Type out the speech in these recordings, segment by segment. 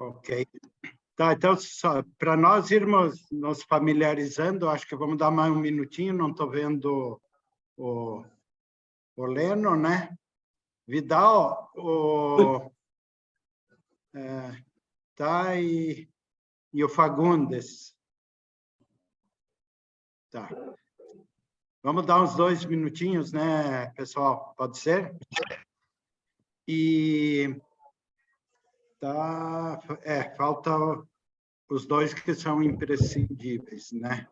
Ok. Tá, então, para nós irmos nos familiarizando, acho que vamos dar mais um minutinho, não estou vendo o Leno, né? Vidal, tá, e o Fagundes. Tá. Vamos dar uns 2 minutinhos, né, pessoal? Pode ser? E tá, falta os 2 que são imprescindíveis, né?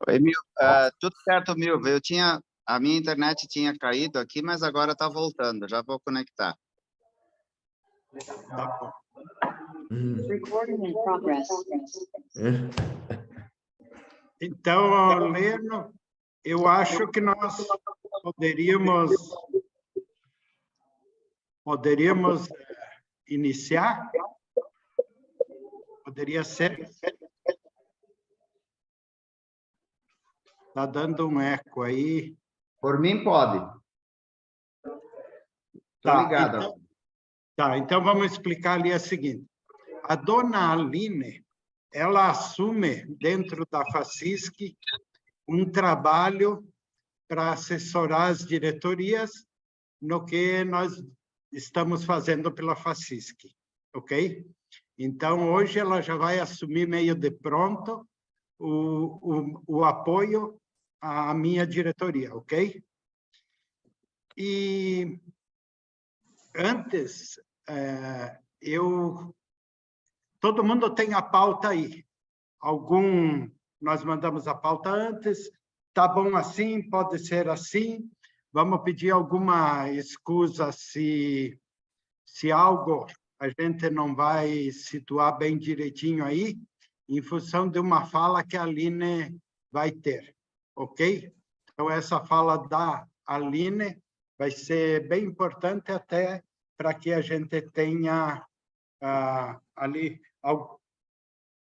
Oi, tudo certo, Milva. A minha internet tinha caído aqui, mas agora está voltando. Já vou conectar. Tá bom. Recording in progress. Então, Leno, eu acho que nós poderíamos iniciar? Poderia ser? Está dando um eco aí. Por mim, pode. Estou ligado. Então vamos explicar ali a seguinte. A dona Aline, ela assume dentro da FACISC um trabalho para assessorar as diretorias no que nós estamos fazendo pela FACISC, ok? Então, hoje ela já vai assumir meio de pronto o apoio à minha diretoria, ok? E antes, todo mundo tem a pauta aí. Nós mandamos a pauta antes, tá bom assim, pode ser assim. Vamos pedir alguma excusa se algo a gente não vai situar bem direitinho aí, em função de uma fala que a Aline vai ter, ok? Então, essa fala da Aline vai ser bem importante até para que a gente tenha ali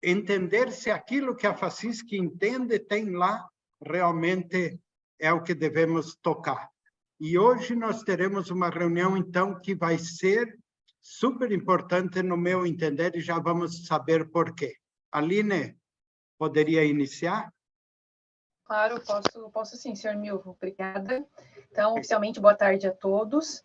entender se aquilo que a FACISC entende tem lá realmente é o que devemos tocar. E hoje nós teremos uma reunião, então, que vai ser super importante no meu entender e já vamos saber por quê. Aline, poderia iniciar? Claro, posso sim, senhor Milvo, obrigada. Então, oficialmente, boa tarde a todos.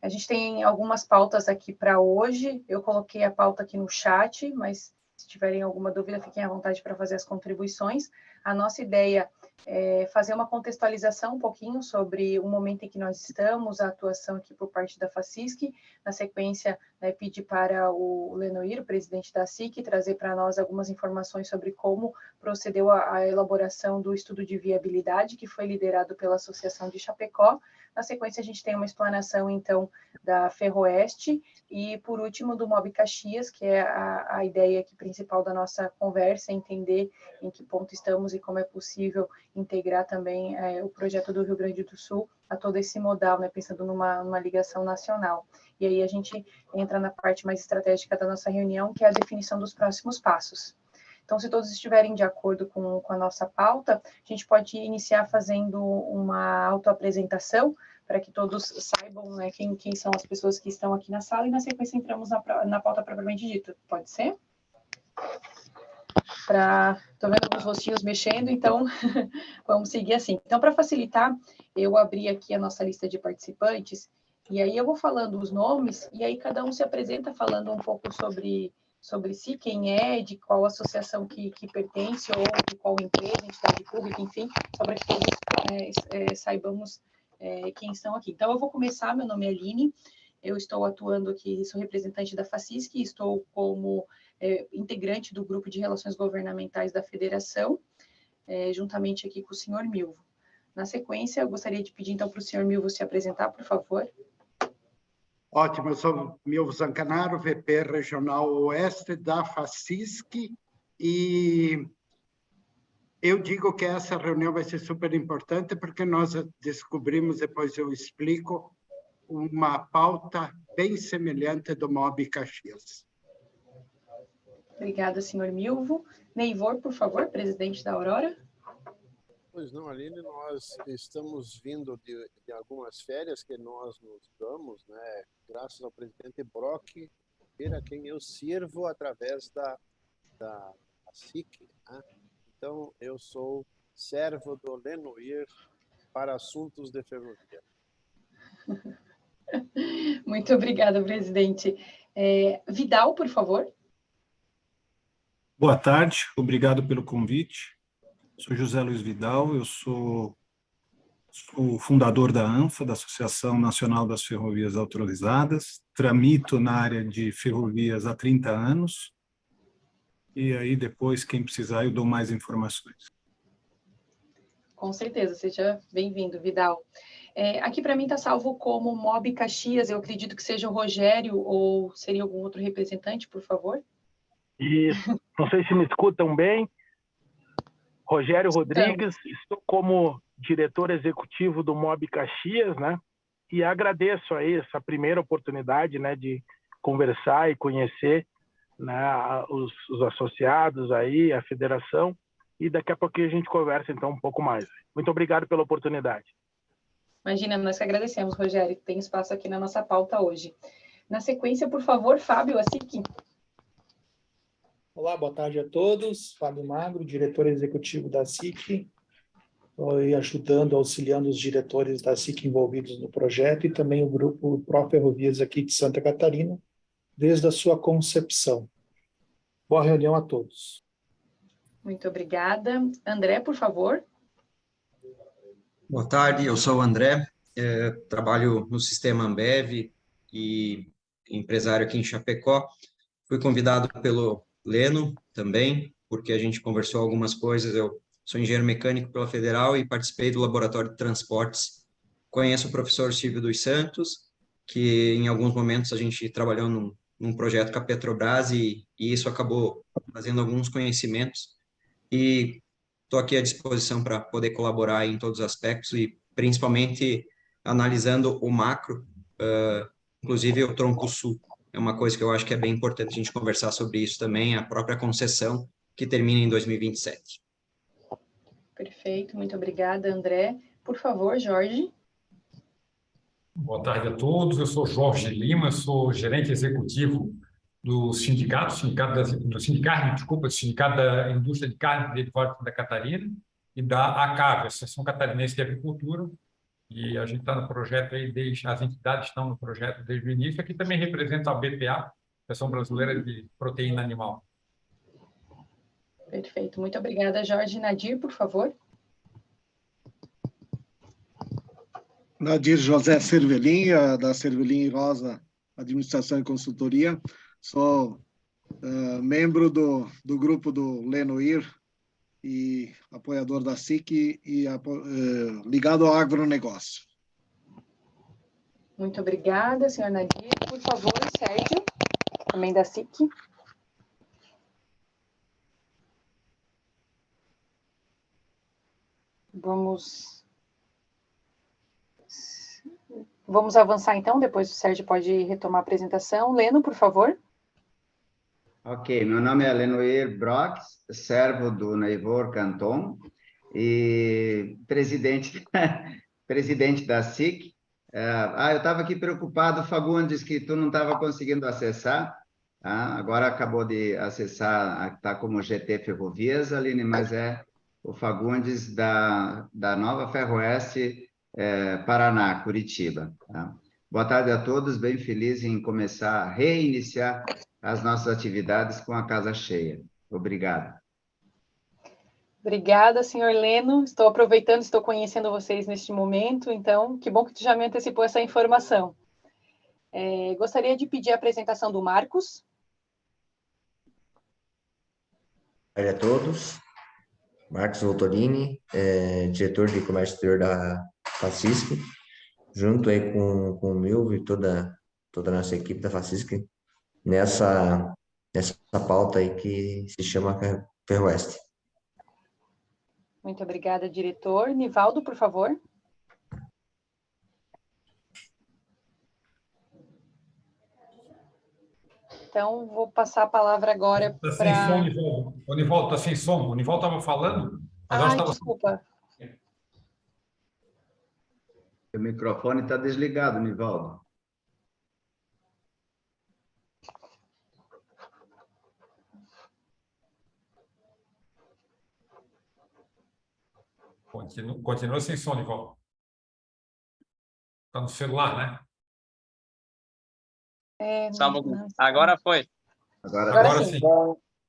A gente tem algumas pautas aqui para hoje. Eu coloquei a pauta aqui no chat, mas se tiverem alguma dúvida, fiquem à vontade para fazer as contribuições. A nossa ideia é fazer uma contextualização um pouquinho sobre o momento em que nós estamos, a atuação aqui por parte da FACISC. Na sequência, pedir para o Lenoir, o presidente da SIC, trazer para nós algumas informações sobre como procedeu a elaboração do estudo de viabilidade, que foi liderado pela Associação de Chapecó. Na sequência, a gente tem uma explanação, então, da Ferroeste e, por último, do Mob Caxias, que é a ideia aqui principal da nossa conversa, entender em que ponto estamos e como é possível integrar também o projeto do Rio Grande do Sul a todo esse modal, pensando numa ligação nacional. E aí a gente entra na parte mais estratégica da nossa reunião, que é a definição dos próximos passos. Então, se todos estiverem de acordo com a nossa pauta, a gente pode iniciar fazendo uma autoapresentação, para que todos saibam quem são as pessoas que estão aqui na sala, e na sequência entramos na pauta propriamente dita. Pode ser? Estou vendo alguns rostinhos mexendo, então vamos seguir assim. Então, para facilitar, eu abri aqui a nossa lista de participantes, e aí eu vou falando os nomes, e aí cada um se apresenta falando um pouco sobre si, quem é, de qual associação que pertence, ou de qual empresa, entidade pública, enfim, só para que todos saibamos quem estão aqui. Então, eu vou começar, meu nome é Aline, eu estou atuando aqui, sou representante da FACISC, estou como integrante do Grupo de Relações Governamentais da Federação, juntamente aqui com o senhor Milvo. Na sequência, eu gostaria de pedir, então, para o senhor Milvo se apresentar, por favor. Ótimo, eu sou Milvo Zancanaro, VP Regional Oeste da FACISC, e eu digo que essa reunião vai ser super importante porque nós descobrimos, depois eu explico, uma pauta bem semelhante do Mob Caxias. Obrigada, senhor Milvo. Neivor, por favor, presidente da Aurora. Pois não, Aline, nós estamos vindo de algumas férias que nós nos damos, né, graças ao presidente Brock, a quem eu sirvo através da SIC, né? Então, eu sou servo do Lenoir para assuntos de ferrovia. Muito obrigada, presidente. Vidal, por favor. Boa tarde, obrigado pelo convite. Sou José Luiz Vidal, eu sou o fundador da ANFA, da Associação Nacional das Ferrovias Autorizadas, tramito na área de ferrovias há 30 anos, e aí depois, quem precisar, eu dou mais informações. Com certeza, seja bem-vindo, Vidal. Aqui para mim está salvo como Mob Caxias, eu acredito que seja o Rogério, ou seria algum outro representante, por favor? Isso, não sei se me escutam bem. Rogério Rodrigues, estou como diretor executivo do Mob Caxias, né? E agradeço aí essa primeira oportunidade, né, de conversar e conhecer, né, os associados aí, a federação, e daqui a pouquinho a gente conversa então um pouco mais. Muito obrigado pela oportunidade. Imagina, nós que agradecemos, Rogério, que tem espaço aqui na nossa pauta hoje. Na sequência, por favor, Fábio Assik. Olá, boa tarde a todos. Fábio Magro, diretor executivo da SIC, ajudando, auxiliando os diretores da SIC envolvidos no projeto e também o grupo Pro Ferrovias aqui de Santa Catarina, desde a sua concepção. Boa reunião a todos. Muito obrigada. André, por favor. Boa tarde, eu sou o André, trabalho no sistema Ambev e empresário aqui em Chapecó. Fui convidado pelo Leno também, porque a gente conversou algumas coisas. Eu sou engenheiro mecânico pela Federal e participei do Laboratório de Transportes. Conheço o professor Silvio dos Santos, que em alguns momentos a gente trabalhou num projeto com a Petrobras e isso acabou trazendo alguns conhecimentos. E estou aqui à disposição para poder colaborar em todos os aspectos e principalmente analisando o macro, inclusive o tronco sul. É uma coisa que eu acho que é bem importante a gente conversar sobre isso também, a própria concessão que termina em 2027. Perfeito, muito obrigada, André. Por favor, Jorge. Boa tarde a todos, eu sou Jorge Lima, sou gerente executivo do Sindicato da Indústria de Carne e Derivados da Catarina e da ACAV, Associação Catarinense de Agricultura, e a gente está no projeto aí, as entidades estão no projeto desde o início. Aqui também representa a BPA, Associação Brasileira de Proteína Animal. Perfeito, muito obrigada, Jorge. Nadir, por favor. Nadir José Cervelin, da Cervelin Rosa Administração e Consultoria. Sou membro do grupo do Lenoir e apoiador da SIC e ligado ao agronegócio. Muito obrigada, senhor Nadir. Por favor, Sérgio, também da SIC. Vamos avançar, então, depois o Sérgio pode retomar a apresentação. Leno, por favor. Ok, meu nome é Lenoir Brock, servo do Neivor Canton e presidente da SIC. Eu estava aqui preocupado, Fagundes, que tu não estava conseguindo acessar. Agora acabou de acessar, está como GT Ferrovias, Aline, mas é o Fagundes da Nova Ferroeste, Paraná, Curitiba. Tá? Boa tarde a todos, bem feliz em reiniciar as nossas atividades com a casa cheia. Obrigado. Obrigada, senhor Leno. Estou aproveitando, estou conhecendo vocês neste momento, então, que bom que tu já me antecipou essa informação. Gostaria de pedir a apresentação do Marcos. Boa tarde a todos. Marcos Voltolini, diretor de comércio exterior da FACISC, junto aí com o Milvio e toda a nossa equipe da FACISC, nessa pauta aí que se chama Ferroeste. Muito obrigada, diretor. Nivaldo, por favor. Então, vou passar a palavra agora para... Está sem som, Nivaldo. O Nivaldo está sem som. O Nivaldo estava falando. Desculpa. O microfone está desligado, Nivaldo. Continua sem som, Nivaldo. Está no celular, né? Só um pouquinho. Agora foi. Agora sim.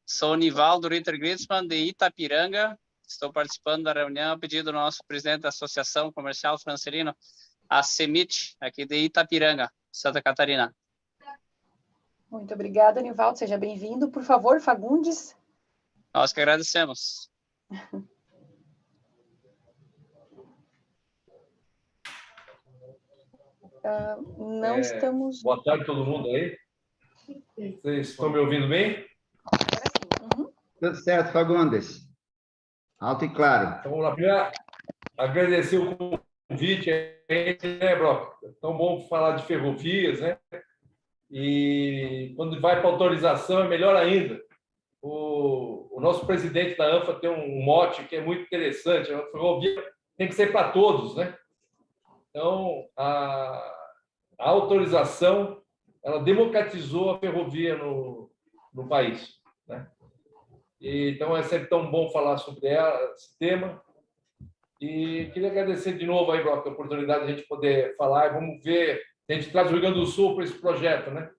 Sou o Nivaldo Ritter Gritzmann, de Itapiranga. Estou participando da reunião a pedido do nosso presidente da Associação Comercial Francelino, a CEMIT, aqui de Itapiranga, Santa Catarina. Muito obrigada, Nivaldo. Seja bem-vindo. Por favor, Fagundes. Nós que agradecemos. Não estamos... Boa tarde, todo mundo aí. Vocês estão me ouvindo bem? Tudo certo, Fagundes. Alto e claro. Então, vamos lá. Primeiro, agradecer o convite aí, né, Brock? É tão bom falar de ferrovias, né? E quando vai para autorização é melhor ainda. O nosso presidente da ANFA tem um mote que é muito interessante. A ferrovia tem que ser para todos, né? Então, a autorização, ela democratizou a ferrovia no país, né? E, então, é sempre tão bom falar sobre esse tema. E queria agradecer de novo aí, Brock, a oportunidade de a gente poder falar. E vamos ver, a gente traz o Rio Grande do Sul para esse projeto, né?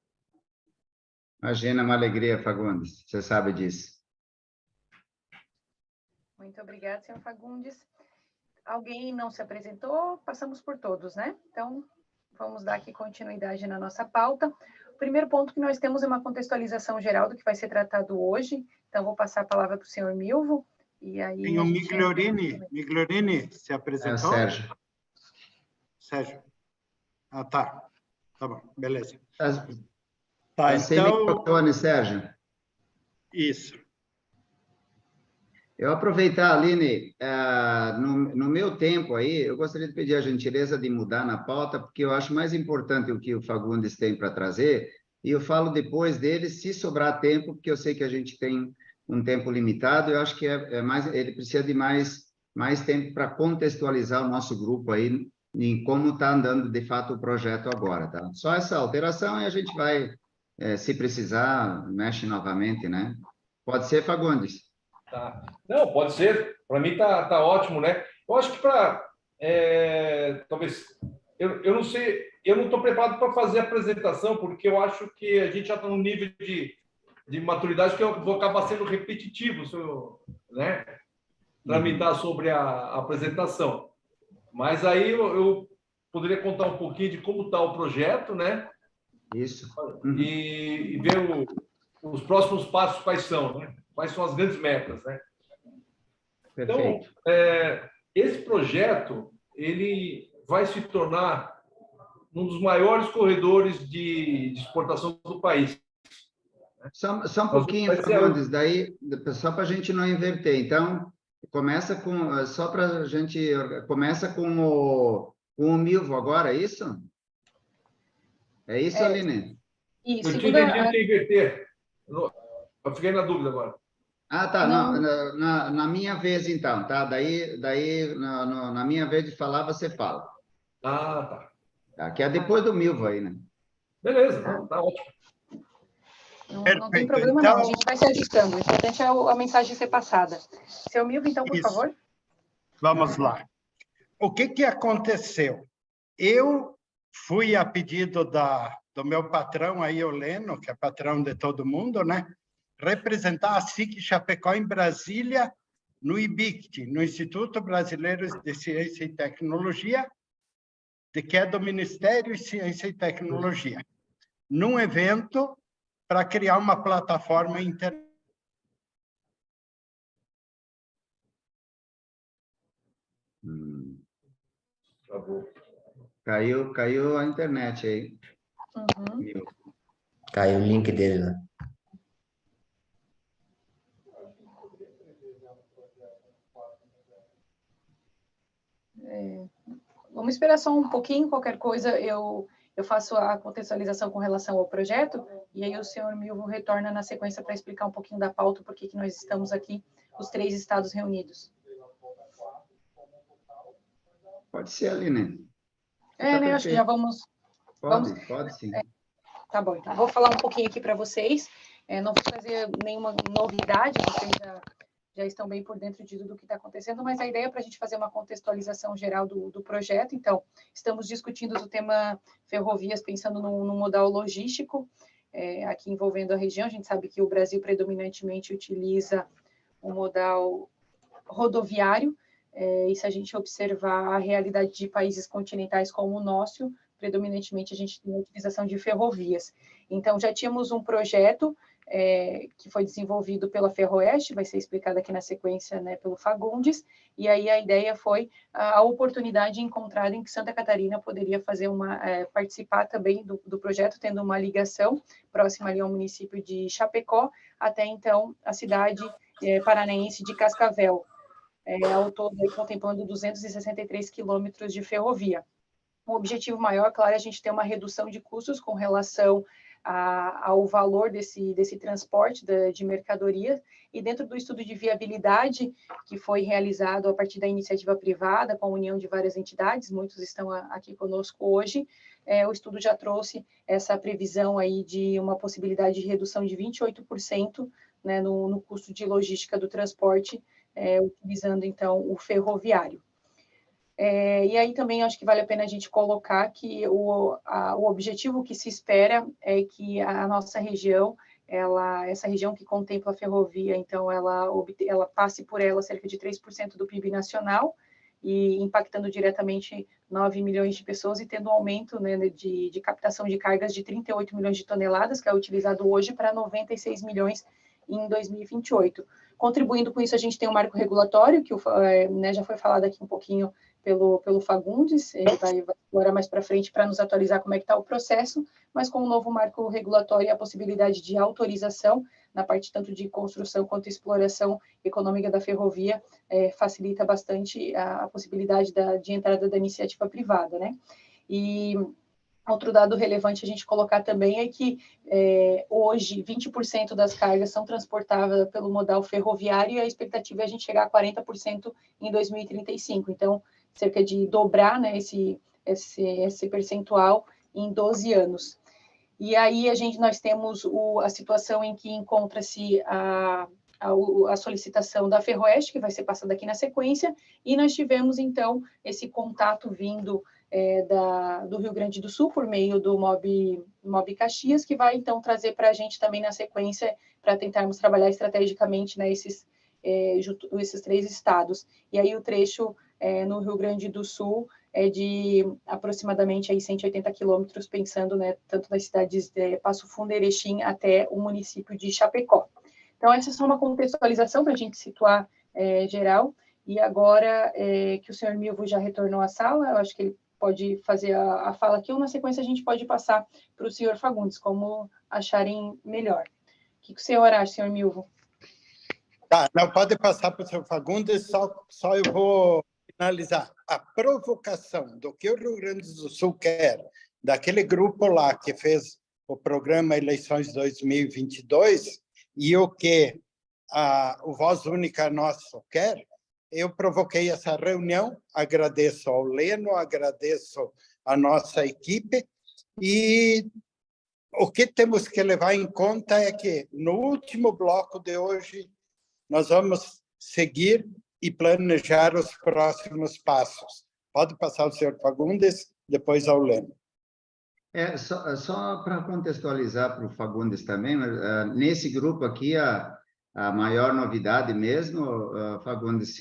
Imagina, uma alegria, Fagundes. Você sabe disso. Muito obrigada, senhor Fagundes. Alguém não se apresentou? Passamos por todos, né? Então, vamos dar aqui continuidade na nossa pauta. O primeiro ponto que nós temos é uma contextualização geral do que vai ser tratado hoje. Então, vou passar a palavra para o senhor Milvo. E aí tem o Migliorini. Migliorini se apresentou? É o Sérgio. Sérgio. Ah, tá. Tá bom, beleza. Tá, sem microfone, Sérgio. Isso. Eu aproveitar, Aline, no meu tempo aí, eu gostaria de pedir a gentileza de mudar na pauta, porque eu acho mais importante o que o Fagundes tem para trazer, e eu falo depois dele, se sobrar tempo, porque eu sei que a gente tem um tempo limitado, eu acho que ele precisa de mais tempo para contextualizar o nosso grupo aí, em como está andando, de fato, o projeto agora, tá? Só essa alteração e a gente vai, se precisar, mexe novamente, né? Pode ser, Fagundes? Tá. Não, pode ser. Para mim tá ótimo, né? Eu acho que talvez eu não sei, eu não estou preparado para fazer a apresentação porque eu acho que a gente já está num nível de maturidade que eu vou acabar sendo repetitivo, se eu, né? Tramitar sobre a apresentação. Mas aí eu poderia contar um pouquinho de como está o projeto, né? Isso. E ver os próximos passos quais são, né? Quais são as grandes metas, né? Perfeito. Então, esse projeto, ele vai se tornar um dos maiores corredores de exportação do país. Só um pouquinho, Fagundes, daí, só para a gente não inverter. Então, começa com, só para a gente, começa com o Milvo agora, é isso? É isso, Aline? Isso. Eu tinha entendido que inverter. Eu fiquei na dúvida agora. Ah, tá. Na minha vez, então, tá? Daí na minha vez de falar, você fala. Ah, tá. Que é depois do Milvo aí, né? Beleza, tá ótimo. Não tem problema, então... não. A gente vai se ajustando. O importante é a mensagem ser passada. Seu Milvo, então, por favor. Vamos lá. O que aconteceu? Eu fui a pedido do meu patrão aí, o Leno, que é patrão de todo mundo, né? Representar a SIC Chapecó em Brasília, no IBICT, no Instituto Brasileiro de Ciência e Tecnologia, que é do Ministério de Ciência e Tecnologia, num evento para criar uma plataforma interna. Caiu a internet aí. Caiu o link dele lá. Vamos esperar só um pouquinho, qualquer coisa eu faço a contextualização com relação ao projeto, e aí o senhor Milvo retorna na sequência para explicar um pouquinho da pauta, por que nós estamos aqui, os 3 estados reunidos. Pode ser, Aline. Né, acho que já vamos... Pode sim. Tá bom, então. Vou falar um pouquinho aqui para vocês. Não vou trazer nenhuma novidade, vocês já estão bem por dentro de tudo o que está acontecendo, mas a ideia é para a gente fazer uma contextualização geral do projeto. Então, estamos discutindo o tema ferrovias, pensando no modal logístico, aqui envolvendo a região. A gente sabe que o Brasil predominantemente utiliza o modal rodoviário, e se a gente observar a realidade de países continentais como o nosso, predominantemente a gente tem a utilização de ferrovias. Então, já tínhamos um projeto que foi desenvolvido pela Ferroeste, vai ser explicado aqui na sequência, né, pelo Fagundes, e aí a ideia foi a oportunidade encontrada em que Santa Catarina poderia fazer participar também do projeto, tendo uma ligação próxima ali ao município de Chapecó, até então a cidade paranaense de Cascavel, ao todo aí, contemplando 263 quilômetros de ferrovia. O objetivo maior, claro, é a gente ter uma redução de custos com relação ao valor desse transporte de mercadoria, e dentro do estudo de viabilidade que foi realizado a partir da iniciativa privada, com a união de várias entidades, muitos estão aqui conosco hoje, o estudo já trouxe essa previsão aí de uma possibilidade de redução de 28%, né, no custo de logística do transporte, utilizando, então, o ferroviário. E aí também acho que vale a pena a gente colocar que o objetivo que se espera é que a nossa região, essa região que contempla a ferrovia, então ela passe por ela cerca de 3% do PIB nacional, e impactando diretamente 9 milhões de pessoas, e tendo um aumento, né, de captação de cargas de 38 milhões de toneladas, que é utilizado hoje, para 96 milhões em 2028. Contribuindo com isso, a gente tem um marco regulatório, que né, já foi falado aqui um pouquinho pelo Fagundes, ele vai explorar mais para frente para nos atualizar como é que está o processo, mas com o novo marco regulatório e a possibilidade de autorização, na parte tanto de construção quanto exploração econômica da ferrovia, facilita bastante a possibilidade de entrada da iniciativa privada, né? E outro dado relevante a gente colocar também é que hoje 20% das cargas são transportadas pelo modal ferroviário, e a expectativa é a gente chegar a 40% em 2035. Então, cerca de dobrar, né, esse percentual em 12 anos. E aí nós temos a situação em que encontra-se a solicitação da Ferroeste, que vai ser passada aqui na sequência, e nós tivemos, então, esse contato vindo do Rio Grande do Sul, por meio do MOB Caxias, que vai, então, trazer para a gente também na sequência, para tentarmos trabalhar estrategicamente, né, esses 3 estados. E aí o trecho no Rio Grande do Sul é de aproximadamente aí 180 quilômetros, pensando, né, tanto nas cidades de Passo Fundo e Erechim até o município de Chapecó. Então, essa é só uma contextualização para a gente situar geral. E agora que o senhor Milvo já retornou à sala, eu acho que ele pode fazer a fala aqui, ou na sequência a gente pode passar para o senhor Fagundes, como acharem melhor. O que o senhor acha, senhor Milvo? Tá, não pode passar para o senhor Fagundes, só eu vou finalizar. A provocação do que o Rio Grande do Sul quer, daquele grupo lá que fez o programa Eleições 2022, e o que o Voz Única Nosso quer, eu provoquei essa reunião, agradeço ao Leno, agradeço à nossa equipe, e o que temos que levar em conta é que, no último bloco de hoje, nós vamos seguir e planejar os próximos passos. Pode passar o senhor Fagundes, depois ao Leno. Só para contextualizar para o Fagundes também, nesse grupo aqui, a maior novidade mesmo, Fagundes,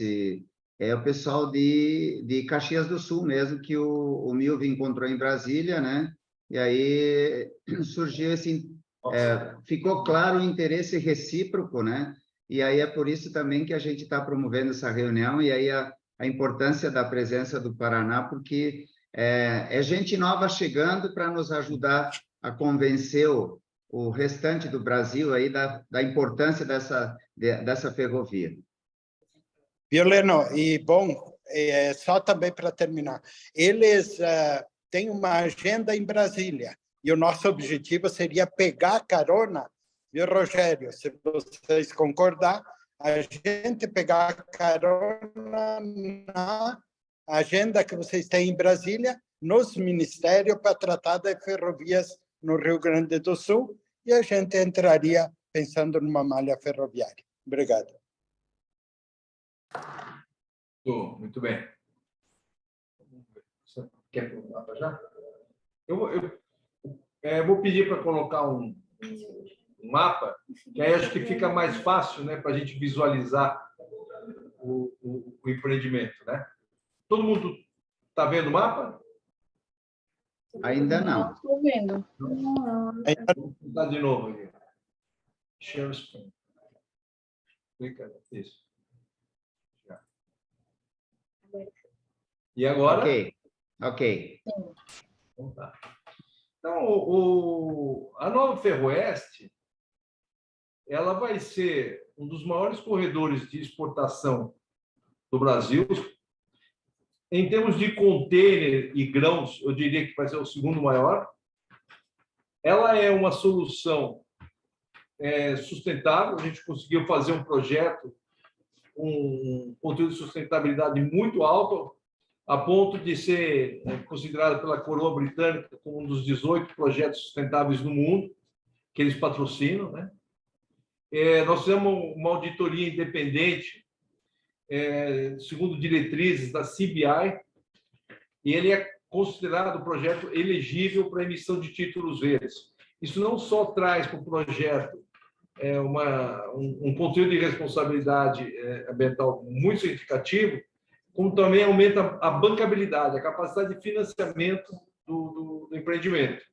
é o pessoal de Caxias do Sul mesmo, que o Milvo encontrou em Brasília, né? E aí surgiu ficou claro o interesse recíproco, né? E aí é por isso também que a gente está promovendo essa reunião, e aí a importância da presença do Paraná, porque é gente nova chegando para nos ajudar a convencer o restante do Brasil aí da importância dessa ferrovia. Violeno, e bom, só também para terminar, eles têm uma agenda em Brasília, e o nosso objetivo seria pegar carona, viu, Rogério? Se vocês concordar, a gente pegar carona na agenda que vocês têm em Brasília nos ministérios para tratar de ferrovias no Rio Grande do Sul e a gente entraria pensando numa malha ferroviária. Obrigado. Muito bem. Você quer perguntar já? Eu vou pedir para colocar um mapa, que aí acho que fica mais fácil, né, para a gente visualizar o empreendimento, né? Todo mundo está vendo o mapa? Ainda não. Estou vendo. Vou dar de novo aqui. Share screen. Clica, isso. Já. E agora? Ok. Então, tá. Então, a Nova Ferroeste, ela vai ser um dos maiores corredores de exportação do Brasil. Em termos de container e grãos, eu diria que vai ser o segundo maior. Ela é uma solução sustentável. A gente conseguiu fazer um projeto com um conteúdo de sustentabilidade muito alto, a ponto de ser considerado pela Coroa Britânica como um dos 18 projetos sustentáveis do mundo que eles patrocinam, né? Nós fizemos uma auditoria independente, segundo diretrizes da CBI, e ele é considerado projeto elegível para emissão de títulos verdes. Isso não só traz para o projeto um conteúdo de responsabilidade ambiental muito significativo, como também aumenta a bancabilidade, a capacidade de financiamento do empreendimento.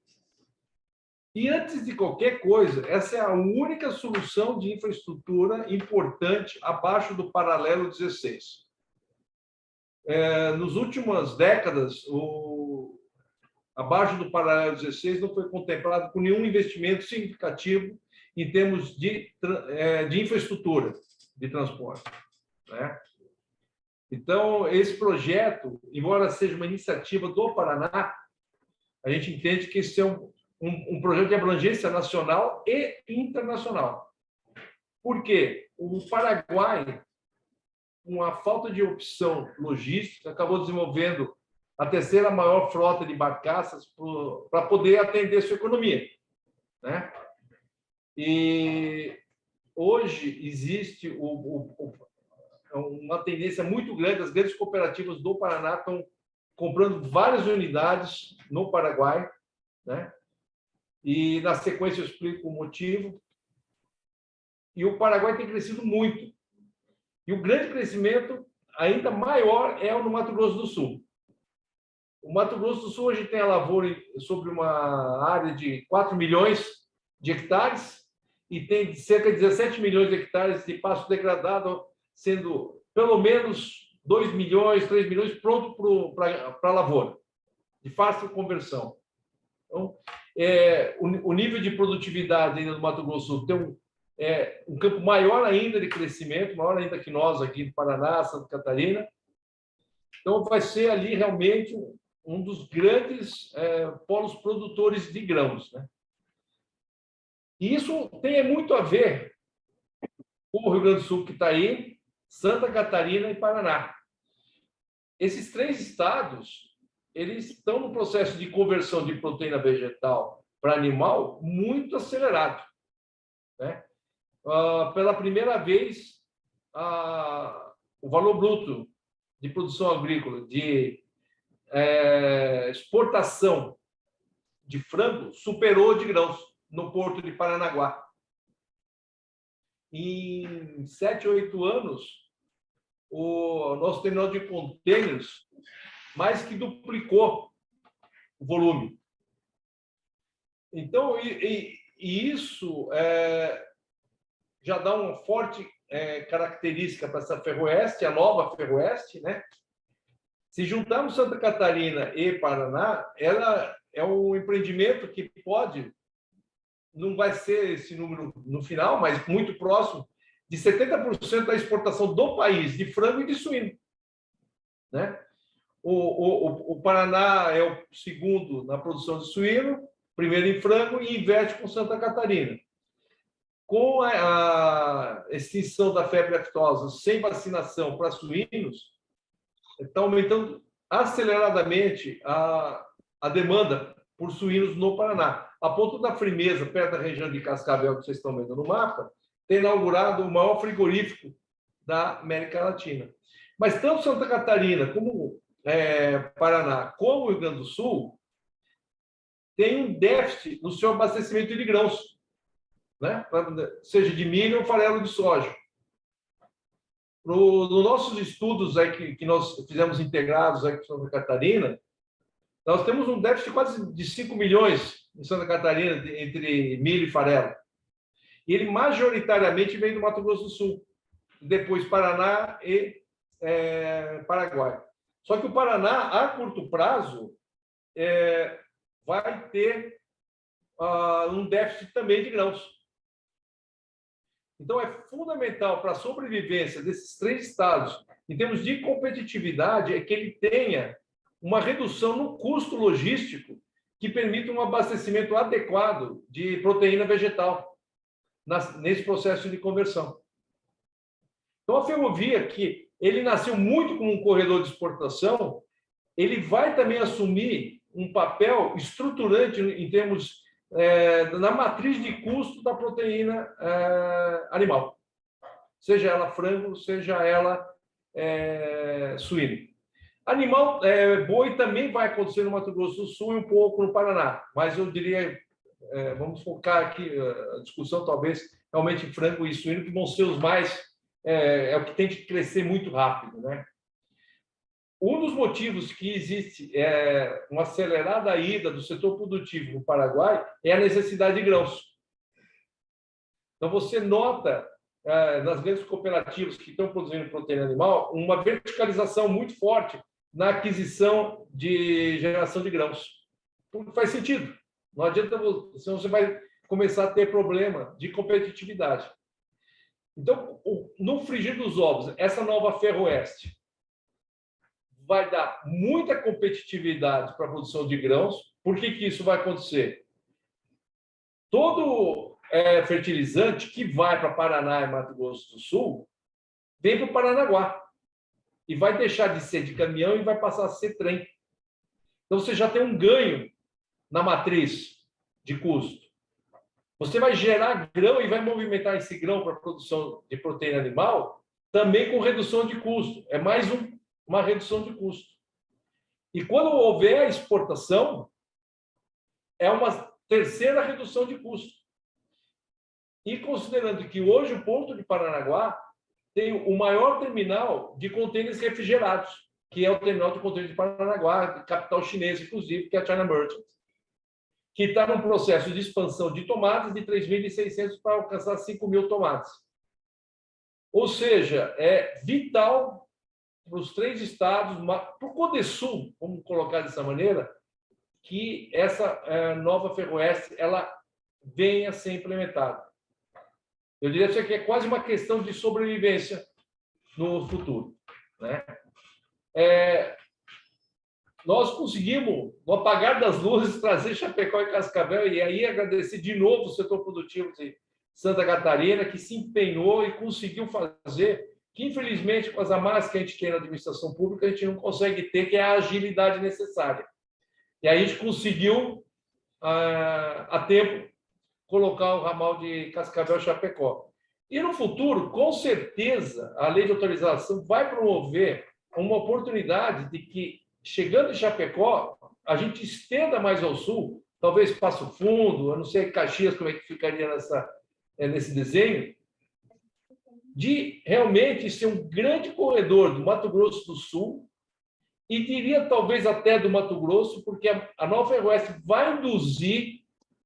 E antes de qualquer coisa, essa é a única solução de infraestrutura importante abaixo do paralelo 16. Nas últimas décadas, abaixo do paralelo 16 não foi contemplado com nenhum investimento significativo em termos de infraestrutura de transporte, né? Então, esse projeto, embora seja uma iniciativa do Paraná, a gente entende que esse é um projeto de abrangência nacional e internacional. Por quê? O Paraguai, com a falta de opção logística, acabou desenvolvendo a terceira maior frota de barcaças para poder atender sua economia, né? E hoje existe uma tendência muito grande, as grandes cooperativas do Paraná estão comprando várias unidades no Paraguai, né? E, na sequência, eu explico o motivo. E o Paraguai tem crescido muito. E o grande crescimento, ainda maior, é no Mato Grosso do Sul. O Mato Grosso do Sul hoje tem a lavoura sobre uma área de 4 milhões de hectares e tem cerca de 17 milhões de hectares de pasto degradado, sendo pelo menos 2 milhões, 3 milhões pronto para a lavoura, de fácil conversão. Então, o nível de produtividade ainda do Mato Grosso do Sul tem um campo maior ainda de crescimento, maior ainda que nós aqui do Paraná, Santa Catarina. Então, vai ser ali realmente um dos grandes polos produtores de grãos, né? E isso tem muito a ver com o Rio Grande do Sul, que está aí, Santa Catarina e Paraná. Esses 3 estados, eles estão no processo de conversão de proteína vegetal para animal muito acelerado, né? Pela primeira vez, o valor bruto de produção agrícola, de exportação de frango, superou de grãos no porto de Paranaguá. Em 7, 8 anos, o nosso terminal de contêineres mais que duplicou o volume. Então, isso já dá uma forte característica para essa Ferroeste, a nova Ferroeste, né? Se juntarmos Santa Catarina e Paraná, ela é um empreendimento que pode, não vai ser esse número no final, mas muito próximo, de 70% da exportação do país de frango e de suíno, né? O Paraná é o segundo na produção de suíno, primeiro em frango e inverte com Santa Catarina. Com a extinção da febre aftosa sem vacinação para suínos, está aumentando aceleradamente a demanda por suínos no Paraná. A ponto da Frimeza, perto da região de Cascavel, que vocês estão vendo no mapa, ter inaugurado o maior frigorífico da América Latina. Mas tanto Santa Catarina como Paraná, como o Rio Grande do Sul, tem um déficit no seu abastecimento de grãos, né? Seja de milho ou farelo de soja. Nos nossos estudos que nós fizemos integrados aqui em Santa Catarina, nós temos um déficit quase de 5 milhões em Santa Catarina entre milho e farelo. E ele majoritariamente vem do Mato Grosso do Sul, depois Paraná e Paraguai. Só que o Paraná, a curto prazo, vai ter um déficit também de grãos. Então, é fundamental para a sobrevivência desses 3 estados, em termos de competitividade, é que ele tenha uma redução no custo logístico que permita um abastecimento adequado de proteína vegetal nesse processo de conversão. Então, a ferrovia, que ele nasceu muito como um corredor de exportação, ele vai também assumir um papel estruturante em termos na matriz de custo da proteína animal, seja ela frango, seja ela suíno. Animal, boi também vai acontecer no Mato Grosso do Sul e um pouco no Paraná, mas eu diria, vamos focar aqui a discussão talvez realmente em frango e suíno, que vão ser os mais, o que tem que crescer muito rápido, né? Um dos motivos que existe uma acelerada ida do setor produtivo no Paraguai é a necessidade de grãos. Então, você nota, nas grandes cooperativas que estão produzindo proteína animal, uma verticalização muito forte na aquisição de geração de grãos. Porque faz sentido. Não adianta, senão você vai começar a ter problema de competitividade. Então, no frigir dos ovos, essa nova Ferroeste vai dar muita competitividade para a produção de grãos. Por que isso vai acontecer? Todo fertilizante que vai para Paraná e Mato Grosso do Sul vem para o Paranaguá e vai deixar de ser de caminhão e vai passar a ser trem. Então, você já tem um ganho na matriz de custo. Você vai gerar grão e vai movimentar esse grão para a produção de proteína animal também com redução de custo. É mais uma redução de custo. E quando houver a exportação, é uma terceira redução de custo. E considerando que hoje o Porto de Paranaguá tem o maior terminal de contêineres refrigerados, que é o terminal de contêineres de Paranaguá, capital chinês, inclusive, que é a China Merchants, que está num processo de expansão de tomates de 3.600 para alcançar 5.000 tomates. Ou seja, é vital para os 3 estados, para o Codesul, vamos colocar dessa maneira, que essa nova Ferroeste ela venha a ser implementada. Eu diria que isso aqui é quase uma questão de sobrevivência no futuro, né? Nós conseguimos, no apagar das luzes, trazer Chapecó e Cascavel, e aí agradecer de novo o setor produtivo de Santa Catarina, que se empenhou e conseguiu fazer, que infelizmente, com as amarras que a gente tem na administração pública, a gente não consegue ter, que é a agilidade necessária. E aí a gente conseguiu, a tempo, colocar o ramal de Cascavel e Chapecó. E no futuro, com certeza, a lei de autorização vai promover uma oportunidade de que, chegando em Chapecó, a gente estenda mais ao sul, talvez Passo Fundo, eu não sei Caxias como é que ficaria nesse desenho, de realmente ser um grande corredor do Mato Grosso do Sul e diria talvez até do Mato Grosso, porque a Nova Ferroeste vai induzir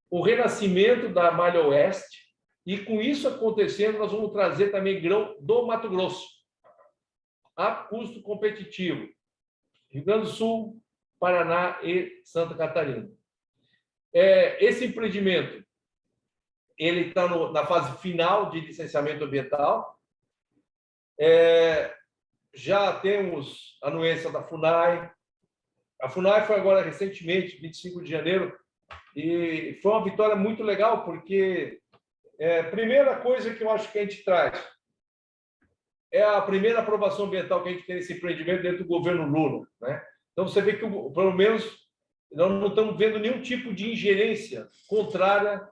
o renascimento da Malha Oeste e, com isso acontecendo, nós vamos trazer também grão do Mato Grosso a custo competitivo. Rio Grande do Sul, Paraná e Santa Catarina. Esse empreendimento ele está na fase final de licenciamento ambiental. Já temos a anuência da FUNAI. A FUNAI foi agora recentemente, 25 de janeiro, e foi uma vitória muito legal, porque a primeira coisa que eu acho que a gente traz é a primeira aprovação ambiental que a gente tem nesse empreendimento dentro do governo Lula, né? Então, você vê que, pelo menos, nós não estamos vendo nenhum tipo de ingerência contrária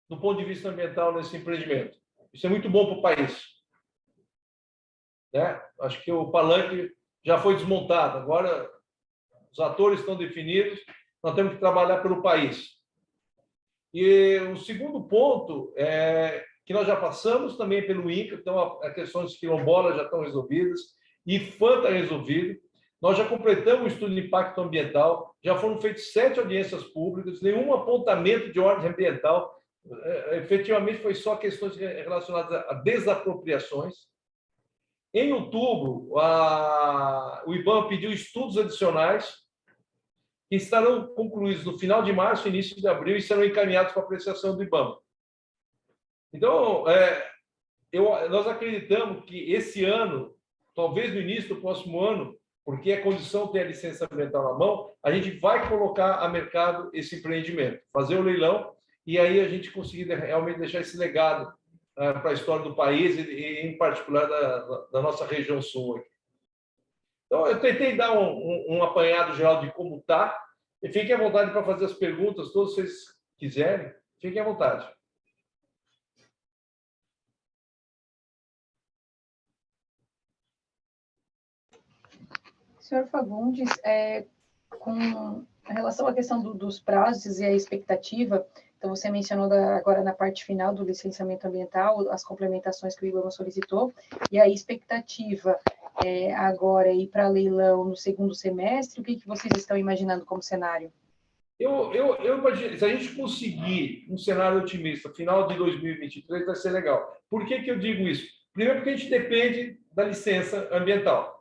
do ponto de vista ambiental nesse empreendimento. Isso é muito bom para o país. Né? Acho que o palanque já foi desmontado. Agora, os atores estão definidos, nós temos que trabalhar pelo país. E o segundo ponto é que nós já passamos também pelo INCRA, então as questões quilombolas já estão resolvidas, IFAM está resolvido, nós já completamos o estudo de impacto ambiental, já foram feitas 7 audiências públicas, nenhum apontamento de ordem ambiental, efetivamente foi só questões relacionadas a desapropriações. Em outubro, o IBAMA pediu estudos adicionais, que estarão concluídos no final de março, início de abril, e serão encaminhados para apreciação do IBAMA. Então, nós acreditamos que esse ano, talvez no início do próximo ano, porque a condição tem a licença ambiental na mão, a gente vai colocar a mercado esse empreendimento, fazer o leilão, e aí a gente conseguir realmente deixar esse legado para a história do país e em particular, da nossa região sul aqui. Então, eu tentei dar um apanhado geral de como está, e fiquem à vontade para fazer as perguntas, todos vocês quiserem, fiquem à vontade. Senhor Fagundes, com relação à questão dos prazos e a expectativa, então você mencionou agora na parte final do licenciamento ambiental, as complementações que o IBAMA solicitou, e a expectativa agora ir para leilão no segundo semestre, o que vocês estão imaginando como cenário? Eu imagino, se a gente conseguir um cenário otimista, final de 2023, vai ser legal. Por que eu digo isso? Primeiro, porque a gente depende da licença ambiental.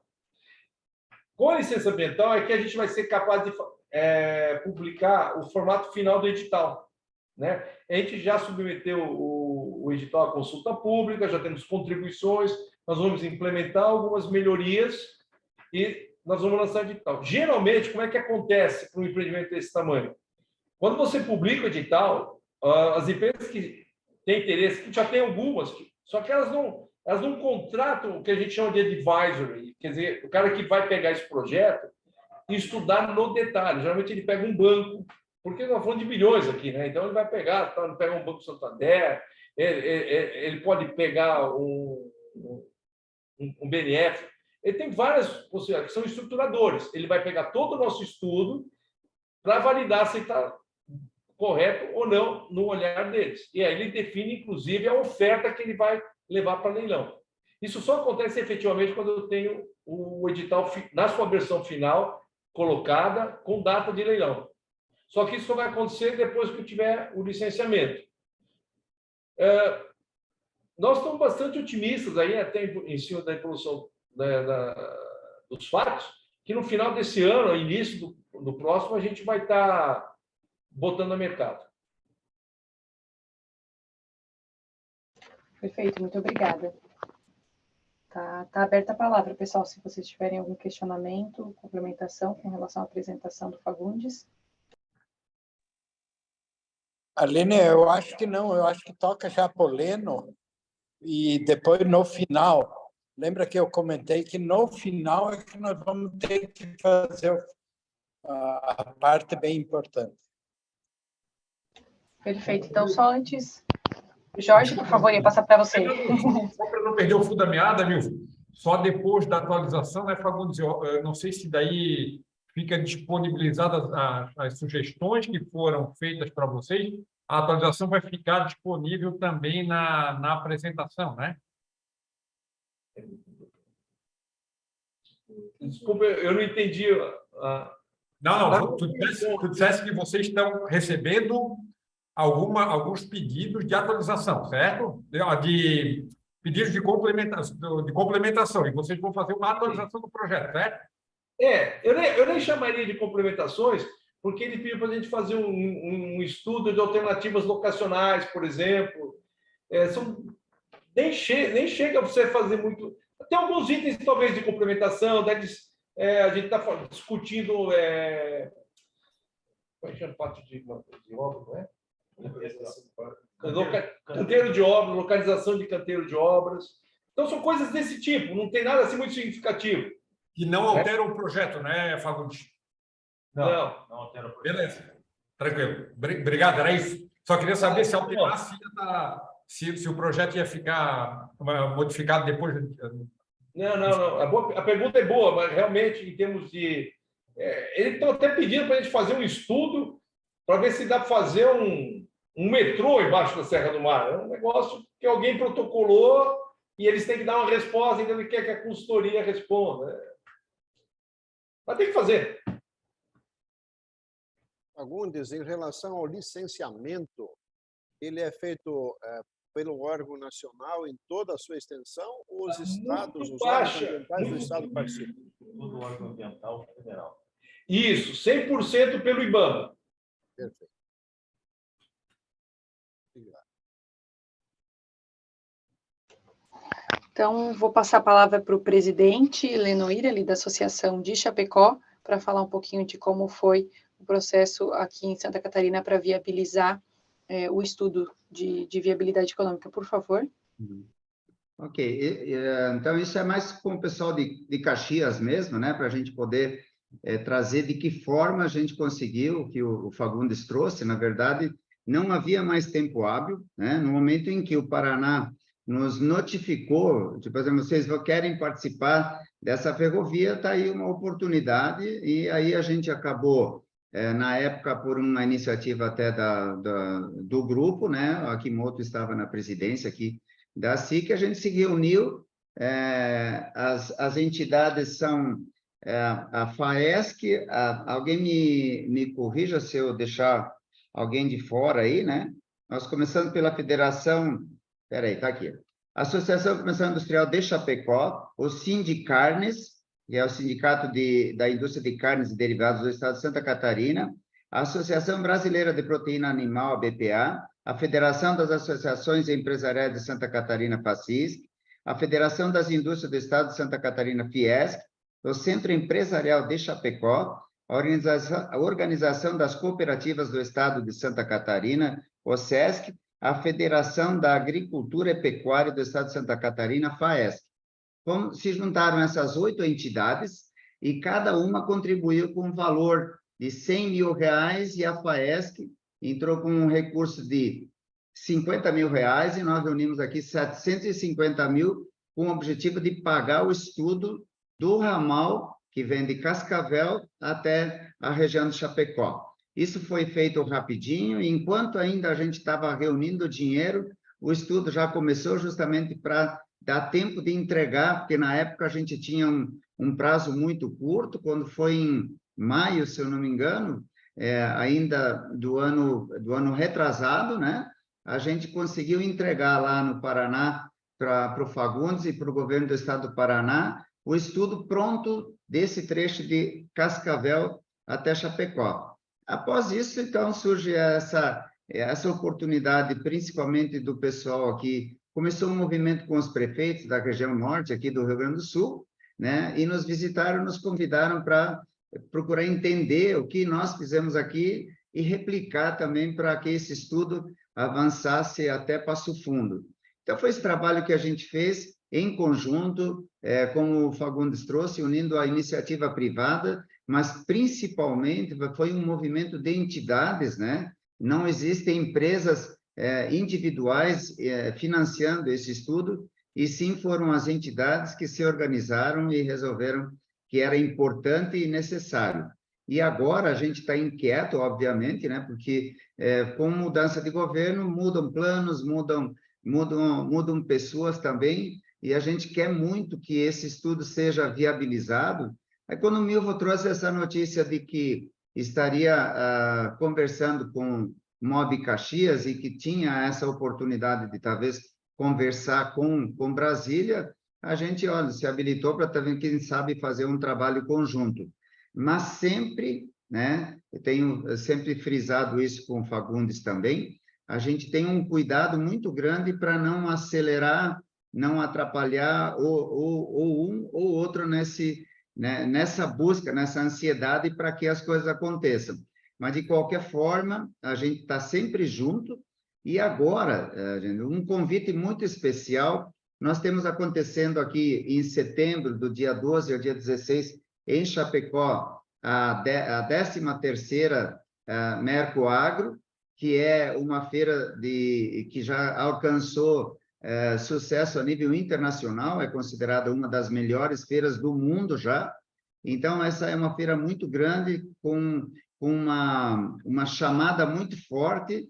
Com a licença ambiental é que a gente vai ser capaz de publicar o formato final do edital. Né? A gente já submeteu o edital à consulta pública, já temos contribuições, nós vamos implementar algumas melhorias e nós vamos lançar o edital. Geralmente, como é que acontece para um empreendimento desse tamanho? Quando você publica o edital, as empresas que têm interesse, que já tem algumas, só que elas não contratam o que a gente chama de advisory, quer dizer, o cara que vai pegar esse projeto e estudar no detalhe. Geralmente ele pega um banco, porque nós falamos de bilhões aqui, né? Então ele vai pegar, ele pega um Banco Santander, ele pode pegar um BNF, ele tem várias possibilidades, que são estruturadores. Ele vai pegar todo o nosso estudo para validar se está correto ou não no olhar deles. E aí ele define, inclusive, a oferta que ele vai levar para leilão. Isso só acontece efetivamente quando eu tenho o edital na sua versão final colocada com data de leilão. Só que isso só vai acontecer depois que eu tiver o licenciamento. Nós estamos bastante otimistas aí, até em cima da evolução dos fatos, que no final desse ano, início do próximo, a gente vai estar botando a mercado. Perfeito, muito obrigada. Tá aberta a palavra, pessoal, se vocês tiverem algum questionamento, complementação com relação à apresentação do Fagundes. Aline, eu acho que não, eu acho que toca já para o Leno e depois no final. Lembra que eu comentei que no final é que nós vamos ter que fazer a parte bem importante. Perfeito, então só antes... Jorge, por favor, ia passar para você. Só para não perder o fio da meada, Milton, só depois da atualização, né, Fagundes? Eu não sei se daí fica disponibilizadas as sugestões que foram feitas para vocês, a atualização vai ficar disponível também na apresentação, né? Desculpa, eu não entendi. Não, tu dissesse que vocês estão recebendo alguns pedidos de atualização, certo? De pedidos de complementação, e vocês vão fazer uma atualização do projeto, certo? Eu nem chamaria de complementações, porque ele pediu para a gente fazer um estudo de alternativas locacionais, por exemplo. Nem chega a você fazer muito... Tem alguns itens, talvez, de complementação, a gente está discutindo... Como é que chama? Parte de obra, não é? Canteiro de obras, localização de canteiro de obras. Então, são coisas desse tipo, não tem nada assim muito significativo. Que não alteram o projeto, né, Fagundes? Não. Beleza. Tranquilo. Obrigado, era isso. Só queria saber se alterasse, se o projeto ia ficar modificado depois. Não. A pergunta é boa, mas realmente, em termos de... eles estão até pedindo para a gente fazer um estudo para ver se dá para fazer um metrô embaixo da Serra do Mar. É um negócio que alguém protocolou e eles têm que dar uma resposta, então ele quer que a consultoria responda. Mas tem que fazer. Fagundes, em relação ao licenciamento, ele é feito pelo órgão nacional em toda a sua extensão, ou os estados, os órgãos ambientais do estado participam? Todo o órgão ambiental federal. Isso, 100% pelo IBAMA. Perfeito. Obrigado. Então, vou passar a palavra para o presidente Lenoir, ali da Associação de Chapecó, para falar um pouquinho de como foi o processo aqui em Santa Catarina para viabilizar o estudo de viabilidade econômica, por favor. Ok, então isso é mais com o pessoal de Caxias mesmo, né, para a gente poder trazer de que forma a gente conseguiu, que o Fagundes trouxe, na verdade, não havia mais tempo hábil, né, no momento em que o Paraná nos notificou, tipo, por exemplo, vocês querem participar dessa ferrovia, está aí uma oportunidade, e aí a gente acabou, na época, por uma iniciativa até do grupo, né, a Kimoto estava na presidência aqui da SIC, a gente se reuniu, as entidades são a FAESC, alguém me corrija se eu deixar alguém de fora aí, né? Nós começando pela Federação, peraí, está aqui, Associação Comercial Industrial de Chapecó, o Sindicarnes, que é o Sindicato da Indústria de Carnes e Derivados do Estado de Santa Catarina, a Associação Brasileira de Proteína Animal, a BPA, a Federação das Associações Empresariais de Santa Catarina, FACISC, a Federação das Indústrias do Estado de Santa Catarina, FIESC, o Centro Empresarial de Chapecó, a Organização das Cooperativas do Estado de Santa Catarina, o SESC, a Federação da Agricultura e Pecuária do Estado de Santa Catarina, FAESC. Se juntaram essas 8 entidades e cada uma contribuiu com um valor de R$100 mil, e a FAESC entrou com um recurso de R$50 mil, e nós reunimos aqui 750 mil com o objetivo de pagar o estudo do ramal que vem de Cascavel até a região de Chapecó. Isso foi feito rapidinho, e enquanto ainda a gente estava reunindo dinheiro, o estudo já começou justamente para dar tempo de entregar, porque na época a gente tinha um prazo muito curto, quando foi em maio, se eu não me engano, ainda do ano retrasado, né? A gente conseguiu entregar lá no Paraná para o Fagundes e para o governo do estado do Paraná o estudo pronto desse trecho de Cascavel até Chapecó. Após isso, então, surge essa oportunidade, principalmente do pessoal aqui. Começou um movimento com os prefeitos da região norte, aqui do Rio Grande do Sul, né? E nos visitaram, nos convidaram para procurar entender o que nós fizemos aqui e replicar também para que esse estudo avançasse até Passo Fundo. Então, foi esse trabalho que a gente fez em conjunto, como o Fagundes trouxe, unindo a iniciativa privada, mas principalmente foi um movimento de entidades, né? Não existem empresas individuais financiando esse estudo, e sim foram as entidades que se organizaram e resolveram que era importante e necessário. E agora a gente está inquieto, obviamente, né? Porque com mudança de governo mudam planos, mudam pessoas também, e a gente quer muito que esse estudo seja viabilizado. Aí, quando o Milvo trouxe essa notícia de que estaria conversando com Mob Caxias e que tinha essa oportunidade de, talvez, conversar com Brasília, a gente, olha, se habilitou para também, quem sabe, fazer um trabalho conjunto. Mas sempre, né, eu tenho sempre frisado isso com o Fagundes também, a gente tem um cuidado muito grande para não acelerar, não atrapalhar ou um ou outro nessa busca, nessa ansiedade para que as coisas aconteçam. Mas, de qualquer forma, a gente está sempre junto. E agora, um convite muito especial, nós temos acontecendo aqui em setembro, do dia 12 ao dia 16, em Chapecó, a 13ª Mercoagro, que é uma feira que já alcançou sucesso a nível internacional, é considerada uma das melhores feiras do mundo já. Então, essa é uma feira muito grande, com uma chamada muito forte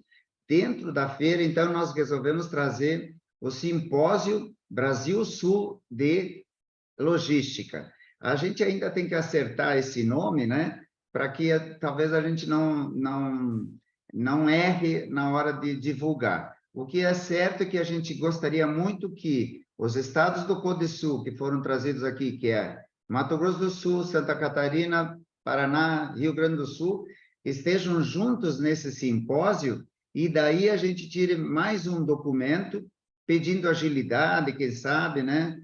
dentro da feira. Então, nós resolvemos trazer o Simpósio Brasil-Sul de Logística. A gente ainda tem que acertar esse nome, né? Para que talvez a gente não erre na hora de divulgar. O que é certo é que a gente gostaria muito que os estados do Cone Sul, que foram trazidos aqui, que é Mato Grosso do Sul, Santa Catarina, Paraná, Rio Grande do Sul, estejam juntos nesse simpósio, e daí a gente tire mais um documento pedindo agilidade, quem sabe, né?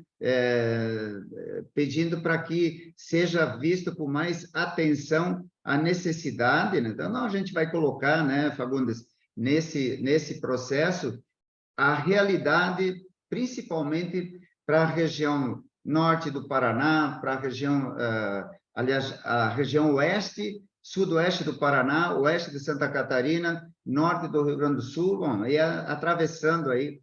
Pedindo para que seja visto com mais atenção a necessidade, né? Então, a gente vai colocar, né, Fagundes, nesse processo, a realidade, principalmente para a região norte do Paraná, para a região, aliás, a região oeste, sudoeste do Paraná, oeste de Santa Catarina, norte do Rio Grande do Sul, bom, e atravessando aí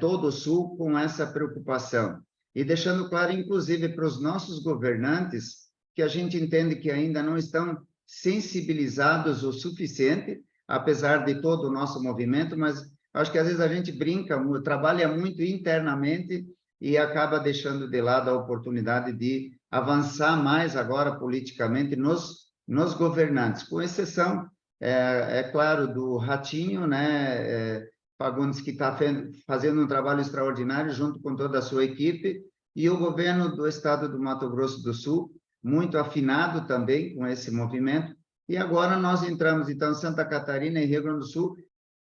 todo o sul com essa preocupação. E deixando claro, inclusive, para os nossos governantes, que a gente entende que ainda não estão sensibilizados o suficiente, apesar de todo o nosso movimento, mas acho que às vezes a gente brinca, trabalha muito internamente e acaba deixando de lado a oportunidade de avançar mais agora politicamente nos governantes, com exceção, é claro, do Ratinho, né, Fagundes, que está fazendo um trabalho extraordinário junto com toda a sua equipe, e o governo do estado do Mato Grosso do Sul, muito afinado também com esse movimento, e agora nós entramos, então, Santa Catarina e Rio Grande do Sul,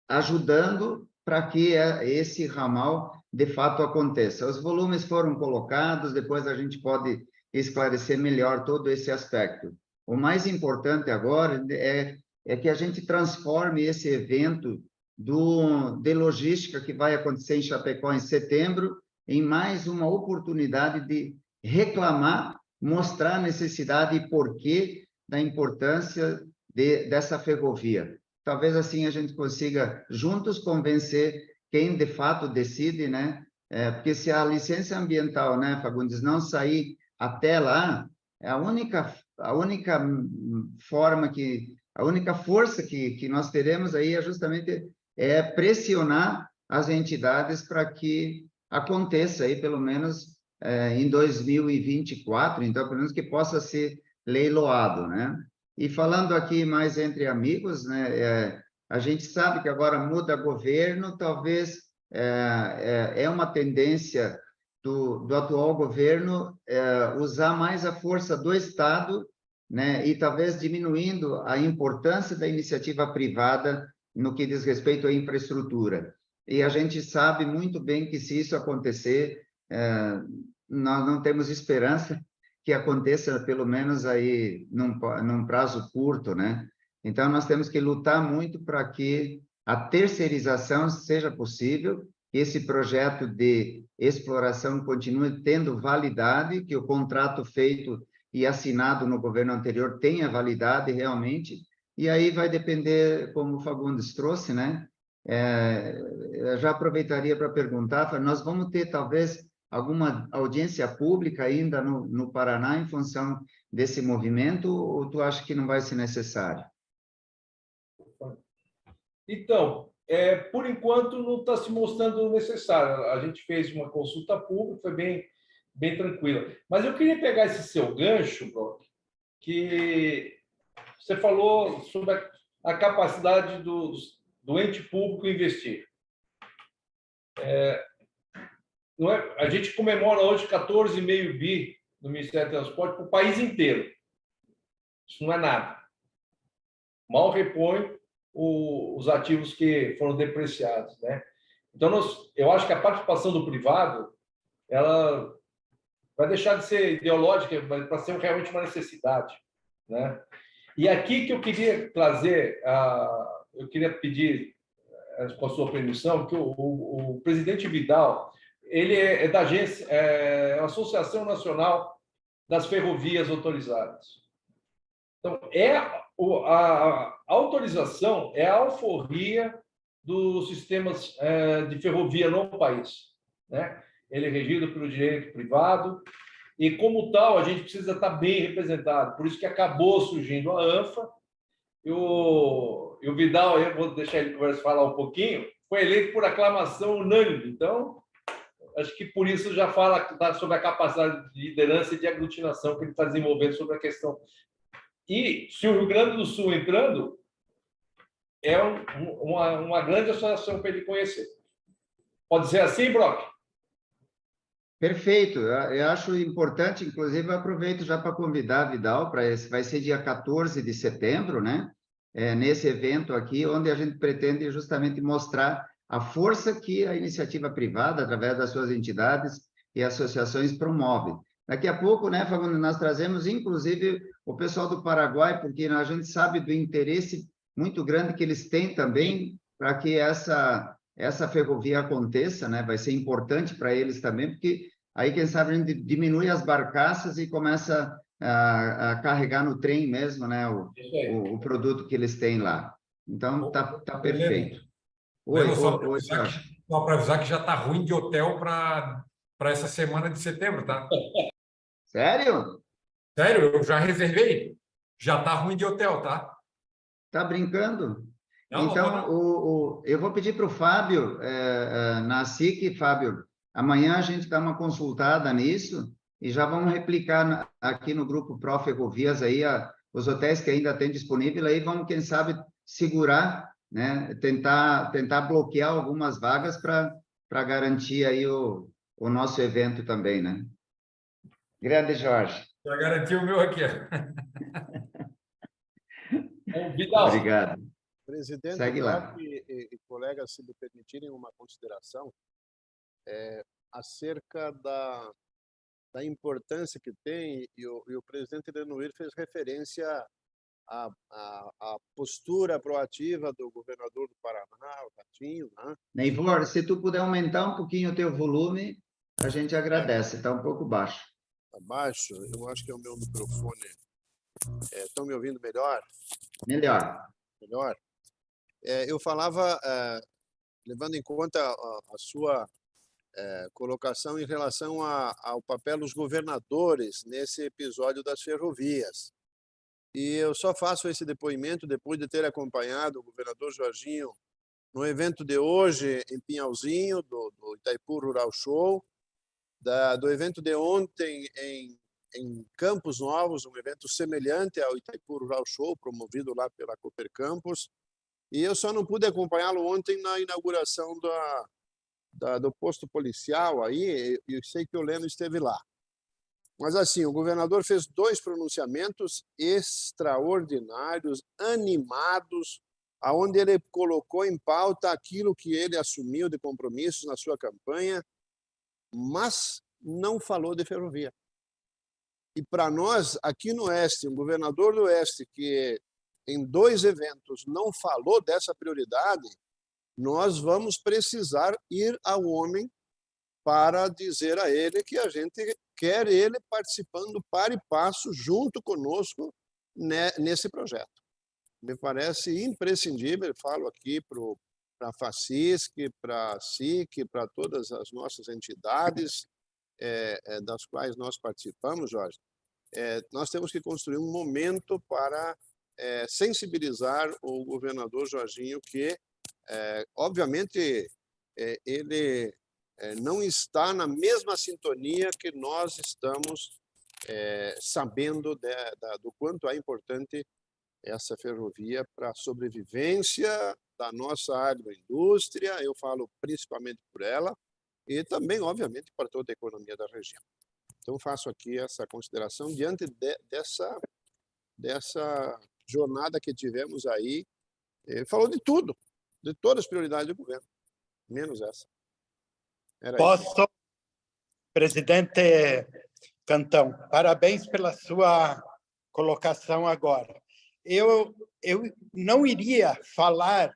ajudando para que esse ramal, de fato, aconteça. Os volumes foram colocados, depois a gente pode esclarecer melhor todo esse aspecto. O mais importante agora é que a gente transforme esse evento de logística que vai acontecer em Chapecó em setembro, em mais uma oportunidade de reclamar, mostrar a necessidade e porquê da importância dessa ferrovia. Talvez assim a gente consiga juntos convencer quem de fato decide, né? Porque se a licença ambiental, né, Fagundes, não sair até lá, é a única forma a única força que nós teremos aí é justamente pressionar as entidades para que aconteça aí, pelo menos em 2024, então, pelo menos que possa ser leiloado, né? E falando aqui mais entre amigos, né, a gente sabe que agora muda governo, talvez é uma tendência do atual governo usar mais a força do Estado, né, e talvez diminuindo a importância da iniciativa privada no que diz respeito à infraestrutura. E a gente sabe muito bem que, se isso acontecer, nós não temos esperança que aconteça, pelo menos aí num prazo curto, né? Então, nós temos que lutar muito para que a terceirização seja possível, que esse projeto de exploração continue tendo validade, que o contrato feito e assinado no governo anterior tenha validade realmente, e aí vai depender, como o Fagundes trouxe, né? Eu já aproveitaria para perguntar, nós vamos ter talvez alguma audiência pública ainda no Paraná em função desse movimento, ou tu acha que não vai ser necessário? Então, por enquanto não está se mostrando necessário. A gente fez uma consulta pública, foi bem tranquila. Mas eu queria pegar esse seu gancho, Brock, que você falou sobre a capacidade do ente público investir. A gente comemora hoje 14,5 bi no Ministério do Transporte para o país inteiro. Isso não é nada. Mal repõe os ativos que foram depreciados, né? Então, eu acho que a participação do privado ela vai deixar de ser ideológica para ser realmente uma necessidade, né? E aqui que eu queria trazer, eu queria pedir, com a sua permissão, que o presidente Vidal, ele é da agência, a Associação Nacional das Ferrovias Autorizadas. Então, a autorização é a alforria dos sistemas de ferrovia no país, né? Ele é regido pelo direito privado e, como tal, a gente precisa estar bem representado. Por isso que acabou surgindo a ANFA. E o Vidal, eu vou deixar ele falar um pouquinho, foi eleito por aclamação unânime. Então, acho que por isso já fala sobre a capacidade de liderança e de aglutinação que ele está desenvolvendo sobre a questão. E se o Rio Grande do Sul entrando, é uma grande associação para ele conhecer. Pode ser assim, Brock? Perfeito. Eu acho importante, inclusive, eu aproveito já para convidar a Vidal para esse, vai ser dia 14 de setembro, né? Nesse evento aqui, onde a gente pretende justamente mostrar a força que a iniciativa privada, através das suas entidades e associações, promove. Daqui a pouco, né, Fagundes, nós trazemos, inclusive, o pessoal do Paraguai, porque a gente sabe do interesse muito grande que eles têm também para que essa ferrovia aconteça, né? Vai ser importante para eles também, porque aí, quem sabe, a gente diminui as barcaças e começa a carregar no trem mesmo, né, o produto que eles têm lá. Então, tá perfeito. Só para avisar que já está ruim de hotel para essa semana de setembro, tá? Sério? Sério, eu já reservei. Já está ruim de hotel, tá? Tá brincando? Não, então, eu vou pedir para o Fábio, na SIC, Fábio, amanhã a gente dá uma consultada nisso e já vamos replicar aqui no grupo Pro Ferrovias aí os hotéis que ainda tem disponível, aí vamos, quem sabe, segurar, né? Tentar bloquear algumas vagas para garantir aí o nosso evento também, né? Grande Jorge. Já garanti o meu aqui. Vidal. Obrigado. Presidente, segue lá. E colegas, se me permitirem uma consideração acerca da importância que tem, e o presidente Lenoir fez referência à postura proativa do governador do Paraná, o Ratinho, né? Neivor, se tu puder aumentar um pouquinho o teu volume, a gente agradece, está um pouco baixo. Está baixo? Eu acho que é o meu microfone. Estão me ouvindo melhor? Melhor. Melhor. Eu falava, levando em conta a sua colocação em relação ao papel dos governadores nesse episódio das ferrovias. E eu só faço esse depoimento depois de ter acompanhado o governador Jorginho no evento de hoje em Pinhalzinho, do Itaipu Rural Show, do evento de ontem em Campos Novos, um evento semelhante ao Itaipu Rural Show, promovido lá pela Cooper Campos. E eu só não pude acompanhá-lo ontem na inauguração do posto policial aí, eu sei que o Leno esteve lá. Mas, assim, o governador fez 2 pronunciamentos extraordinários, animados, onde ele colocou em pauta aquilo que ele assumiu de compromissos na sua campanha, mas não falou de ferrovia. E, para nós, aqui no Oeste, um governador do Oeste que, em 2 eventos, não falou dessa prioridade, nós vamos precisar ir ao homem para dizer a ele que a gente quer ele participando par e passo junto conosco nesse projeto. Me parece imprescindível, falo aqui para a FACISC, para a SIC, para todas as nossas entidades das quais nós participamos, Jorge, nós temos que construir um momento para sensibilizar o governador Jorginho que, obviamente, ele não está na mesma sintonia que nós estamos sabendo do quanto é importante essa ferrovia para a sobrevivência da nossa agroindústria, eu falo principalmente por ela, e também, obviamente, para toda a economia da região. Então, faço aqui essa consideração diante dessa jornada que tivemos aí. Falou de tudo, de todas as prioridades do governo, menos essa. Posso, presidente Cantão, parabéns pela sua colocação agora. Eu não iria falar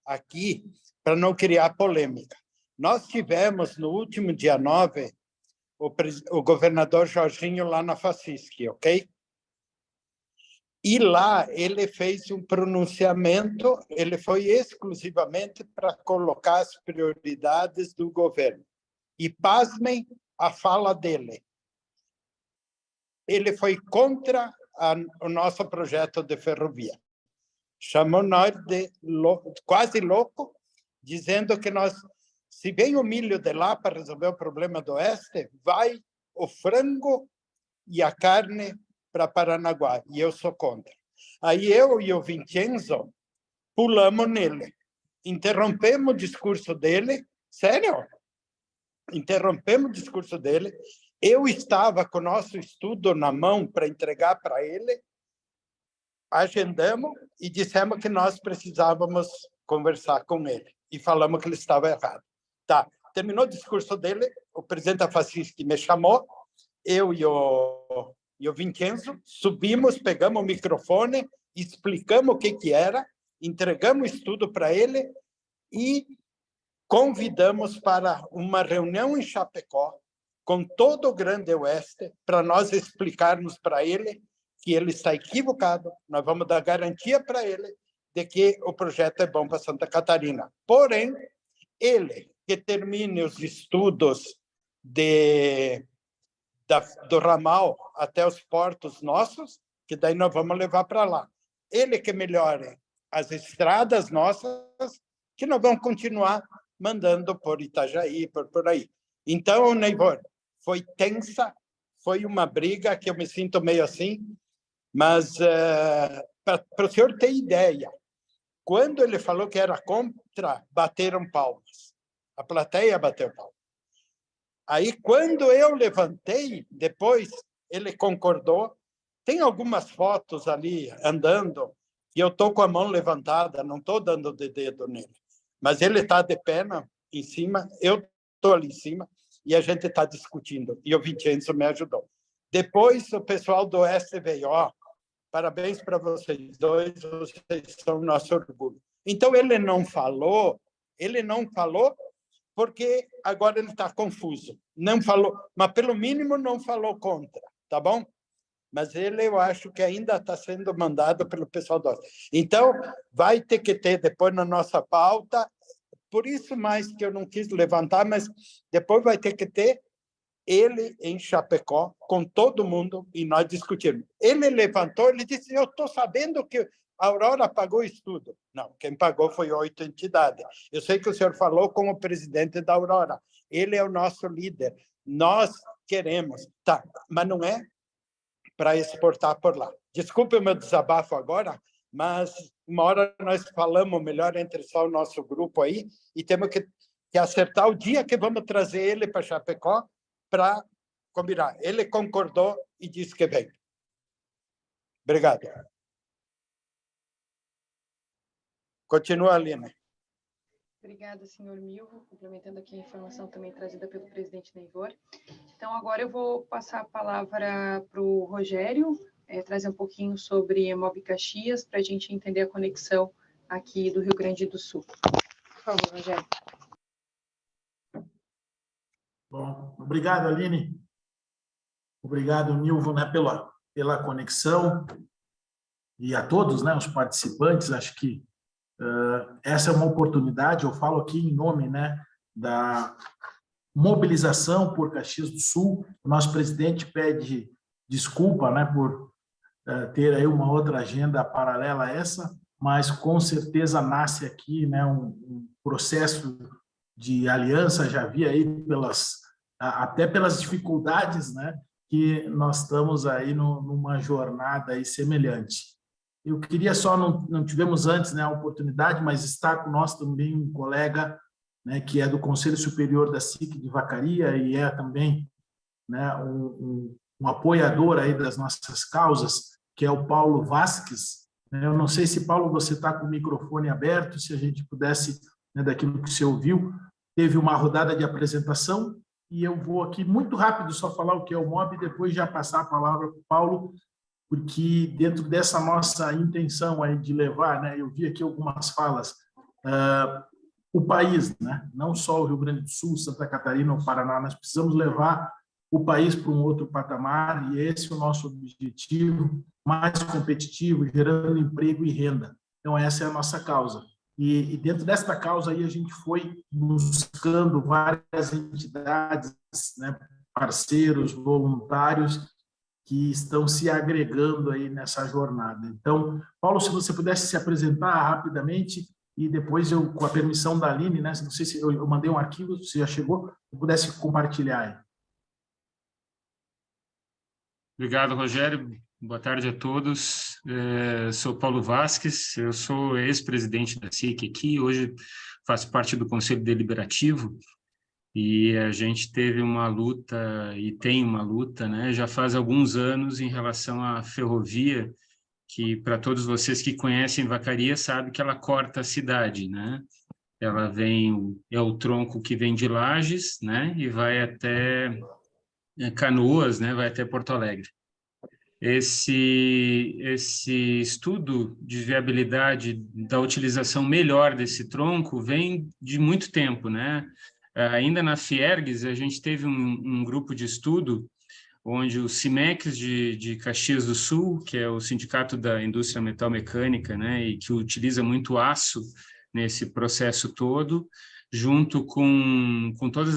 aqui para não criar polêmica. Nós tivemos, no último dia 9, o governador Jorginho lá na FACISC, ok? E lá ele fez um pronunciamento, ele foi exclusivamente para colocar as prioridades do governo. E pasmem a fala dele. Ele foi contra o nosso projeto de ferrovia. Chamou nós de quase louco, dizendo que nós, se vem o milho de lá para resolver o problema do Oeste, vai o frango e a carne para Paranaguá, e eu sou contra. Aí eu e o Vincenzo pulamos nele, interrompemos o discurso dele, sério, interrompemos o discurso dele, eu estava com o nosso estudo na mão para entregar para ele, agendamos e dissemos que nós precisávamos conversar com ele, e falamos que ele estava errado. Tá, terminou o discurso dele, o presidente da FACISC me chamou, eu e o Vincenzo subimos, pegamos o microfone, explicamos o que era, entregamos o estudo para ele e convidamos para uma reunião em Chapecó com todo o Grande Oeste para nós explicarmos para ele que ele está equivocado, nós vamos dar garantia para ele de que o projeto é bom para Santa Catarina. Porém, ele que termine os estudos do ramal até os portos nossos, que daí nós vamos levar para lá. Ele que melhore as estradas nossas, que nós vamos continuar mandando por Itajaí, por aí. Então, Neivor, foi tensa, foi uma briga que eu me sinto meio assim, mas para o senhor ter ideia, quando ele falou que era contra, bateram palmas. A plateia bateu palmas. Aí, quando eu levantei, depois ele concordou. Tem algumas fotos ali andando, e eu estou com a mão levantada, não estou dando de dedo nele. Mas ele está de perna em cima, eu estou ali em cima, e a gente está discutindo. E o Vincenzo me ajudou. Depois, o pessoal do Oeste veio, parabéns para vocês dois, vocês são nosso orgulho. Então, ele não falou porque agora ele está confuso. Não falou, mas pelo mínimo não falou contra, tá bom? Mas ele, eu acho que ainda está sendo mandado pelo pessoal do Oeste. Então, vai ter que ter depois na nossa pauta, por isso mais que eu não quis levantar, mas depois vai ter que ter ele em Chapecó, com todo mundo, e nós discutimos. Ele levantou, ele disse, eu estou sabendo que a Aurora pagou isso tudo. Não, quem pagou foi 8 entidades. Eu sei que o senhor falou com o presidente da Aurora. Ele é o nosso líder. Nós queremos. Tá, mas não é para exportar por lá. Desculpe o meu desabafo agora, mas uma hora nós falamos melhor entre só o nosso grupo aí e temos que acertar o dia que vamos trazer ele para Chapecó para combinar. Ele concordou e disse que vem. Obrigado. Continua, Aline. Obrigada, senhor Milvo, complementando aqui a informação também trazida pelo presidente Neivor. Então, agora eu vou passar a palavra para o Rogério, trazer um pouquinho sobre Mobi Caxias, para a gente entender a conexão aqui do Rio Grande do Sul. Por favor, Rogério. Bom, obrigado, Aline. Obrigado, Milvo, né, pela conexão e a todos, né, os participantes. Acho que essa é uma oportunidade, eu falo aqui em nome, né, da mobilização por Caxias do Sul. O nosso presidente pede desculpa, né, por ter aí uma outra agenda paralela a essa, mas com certeza nasce aqui, né, um processo de aliança. Já vi aí até pelas dificuldades, né, que nós estamos aí numa jornada aí semelhante. Eu queria só, não tivemos antes, né, a oportunidade, mas está com nós também um colega, né, que é do Conselho Superior da SIC de Vacaria e é também, né, um apoiador aí das nossas causas, que é o Paulo Vasques. Eu não sei se, Paulo, você está com o microfone aberto, se a gente pudesse, né, daquilo que você ouviu. Teve uma rodada de apresentação e eu vou aqui muito rápido só falar o que é o MOB e depois já passar a palavra para o Paulo, porque dentro dessa nossa intenção aí de levar, né, eu vi aqui algumas falas, o país, né, não só o Rio Grande do Sul, Santa Catarina, o Paraná, nós precisamos levar o país para um outro patamar, e esse é o nosso objetivo, mais competitivo, gerando emprego e renda. Então, essa é a nossa causa. E dentro desta causa aí, a gente foi buscando várias entidades, né, parceiros, voluntários, que estão se agregando aí nessa jornada. Então, Paulo, se você pudesse se apresentar rapidamente, e depois eu, com a permissão da Aline, né, não sei se eu mandei um arquivo, se já chegou, se pudesse compartilhar aí. Obrigado, Rogério. Boa tarde a todos. Sou Paulo Vasques, eu sou ex-presidente da SIC aqui, hoje faço parte do Conselho Deliberativo, e a gente teve uma luta, e tem uma luta, né, já faz alguns anos em relação à ferrovia, que para todos vocês que conhecem Vacaria, sabe que ela corta a cidade, né? Ela vem, é o tronco que vem de Lages, né, e vai até Canoas, né, vai até Porto Alegre. Esse estudo de viabilidade da utilização melhor desse tronco vem de muito tempo, né? Ainda na Fiergs, a gente teve um grupo de estudo onde o CIMEX de Caxias do Sul, que é o Sindicato da Indústria Metal-Mecânica, né, e que utiliza muito aço nesse processo todo, junto com todo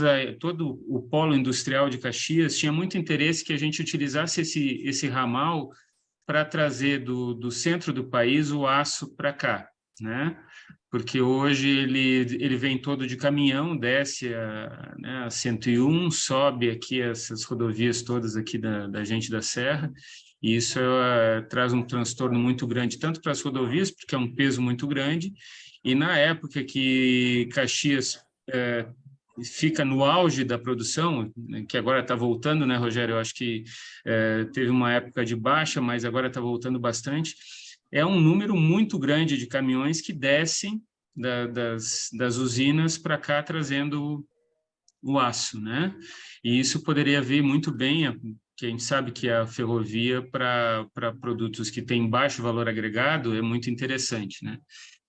o polo industrial de Caxias, tinha muito interesse que a gente utilizasse esse ramal para trazer do centro do país o aço para cá, né? Porque hoje ele vem todo de caminhão, desce a 101, sobe aqui essas rodovias todas aqui da gente da Serra, e isso traz um transtorno muito grande, tanto para as rodovias, porque é um peso muito grande, e na época que Caxias fica no auge da produção, que agora está voltando, né, Rogério? Eu acho que teve uma época de baixa, mas agora está voltando bastante. É um número muito grande de caminhões que descem das usinas para cá trazendo o aço, né? E isso poderia vir muito bem, que a gente sabe que a ferrovia para produtos que têm baixo valor agregado é muito interessante, né?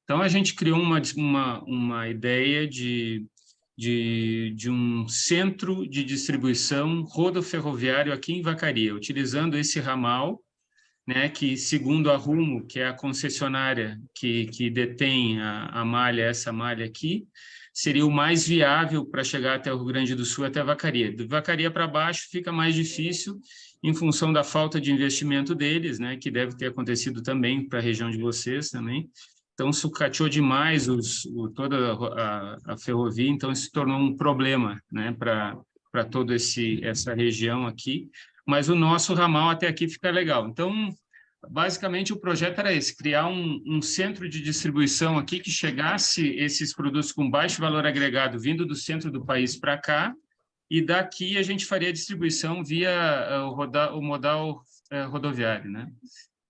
Então, a gente criou uma ideia de um centro de distribuição rodoferroviário aqui em Vacaria, utilizando esse ramal, né, que, segundo a Rumo, que é a concessionária que detém a malha, essa malha aqui, seria o mais viável para chegar até o Rio Grande do Sul, até Vacaria. De Vacaria para baixo fica mais difícil, em função da falta de investimento deles, né, que deve ter acontecido também para a região de vocês também. Então, sucateou demais toda a ferrovia, então isso se tornou um problema, né, para toda essa região aqui. Mas o nosso ramal até aqui fica legal. Então, basicamente, o projeto era esse, criar um centro de distribuição aqui que chegasse esses produtos com baixo valor agregado vindo do centro do país para cá, e daqui a gente faria a distribuição via o modal rodoviário, né?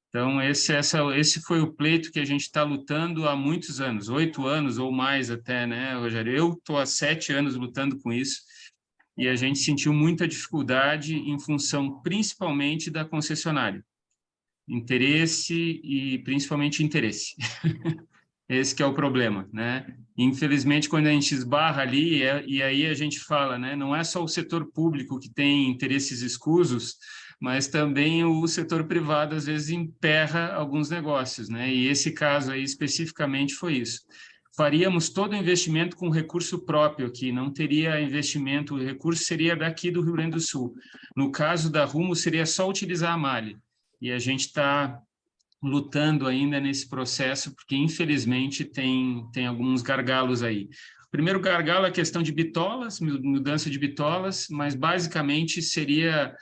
Então, esse foi o pleito que a gente está lutando há muitos anos, 8 anos ou mais até, né, Rogério? Eu estou há 7 anos lutando com isso, e a gente sentiu muita dificuldade em função, principalmente, da concessionária. Interesse e, principalmente, interesse. Esse que é o problema, né? Infelizmente, quando a gente esbarra ali, e aí a gente fala, né, não é só o setor público que tem interesses escusos, mas também o setor privado, às vezes, emperra alguns negócios, né? E esse caso aí, especificamente, foi isso. Faríamos todo o investimento com recurso próprio aqui, não teria investimento, o recurso seria daqui do Rio Grande do Sul. No caso da Rumo, seria só utilizar a malha. E a gente está lutando ainda nesse processo, porque, infelizmente, tem alguns gargalos aí. O primeiro gargalo é a questão de bitolas, mudança de bitolas, mas, basicamente, seria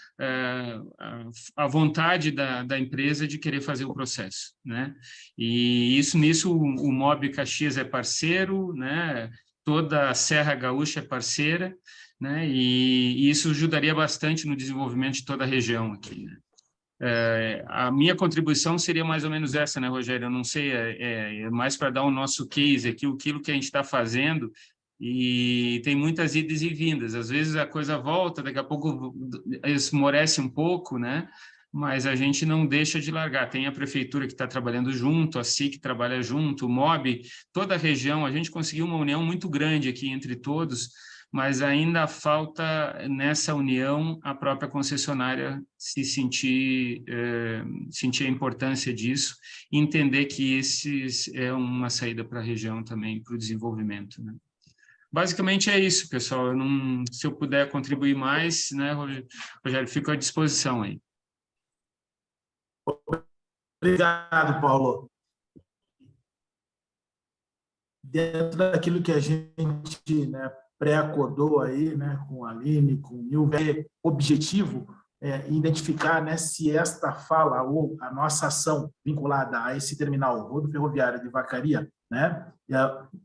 a vontade da empresa de querer fazer o processo, né? E nisso o MOB Caxias é parceiro, né? Toda a Serra Gaúcha é parceira, né? E isso ajudaria bastante no desenvolvimento de toda a região aqui, né? A minha contribuição seria mais ou menos essa, né, Rogério? Eu não sei, é mais para dar o nosso case aqui, aquilo que a gente está fazendo, e tem muitas idas e vindas. Às vezes a coisa volta, daqui a pouco esmorece um pouco, né? Mas a gente não deixa de largar. Tem a prefeitura que está trabalhando junto, a SIC trabalha junto, o MOB, toda a região. A gente conseguiu uma união muito grande aqui entre todos, mas ainda falta nessa união a própria concessionária sentir a importância disso e entender que esse é uma saída para a região também, para o desenvolvimento, né? Basicamente é isso, pessoal. Se eu puder contribuir mais, né, Rogério, fico à disposição aí. Obrigado, Paulo. Dentro daquilo que a gente, né, pré-acordou aí, né, com a Aline, com o Nilva, objetivo é identificar, né, se esta fala ou a nossa ação vinculada a esse terminal rodoviário de Vacaria, né,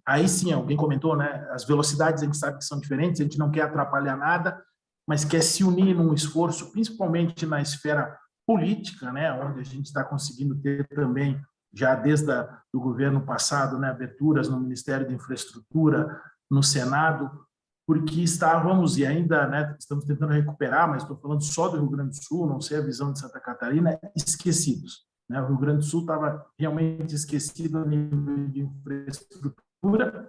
aí sim, alguém comentou, né, as velocidades a gente sabe que são diferentes, a gente não quer atrapalhar nada, mas quer se unir num esforço, principalmente na esfera política, né, onde a gente está conseguindo ter também, já desde o governo passado, né, aberturas no Ministério da Infraestrutura, no Senado, porque estávamos, e ainda, né, estamos tentando recuperar, mas estou falando só do Rio Grande do Sul, não sei a visão de Santa Catarina, esquecidos, né? O Rio Grande do Sul estava realmente esquecido a nível de infraestrutura,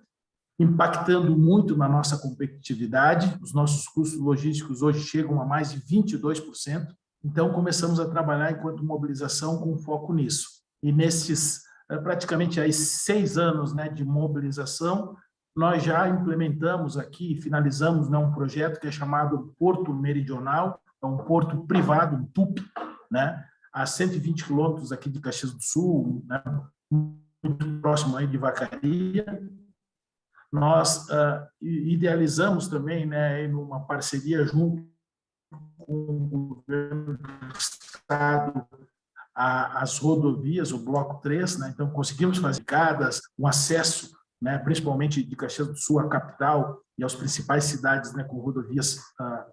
impactando muito na nossa competitividade. Os nossos custos logísticos hoje chegam a mais de 22%, então começamos a trabalhar enquanto mobilização com foco nisso. E nesses praticamente aí 6 anos, né, de mobilização, nós já implementamos aqui, finalizamos, né, um projeto que é chamado Porto Meridional, é um porto privado, um TUP, né, a 120 quilômetros aqui de Caxias do Sul, né, muito próximo aí de Vacaria. Nós idealizamos também, né, em uma parceria junto com o governo do estado, as rodovias, o bloco 3, né, então conseguimos fazer um acesso, né, principalmente de Caxias do Sul à capital e às principais cidades, né, com rodovias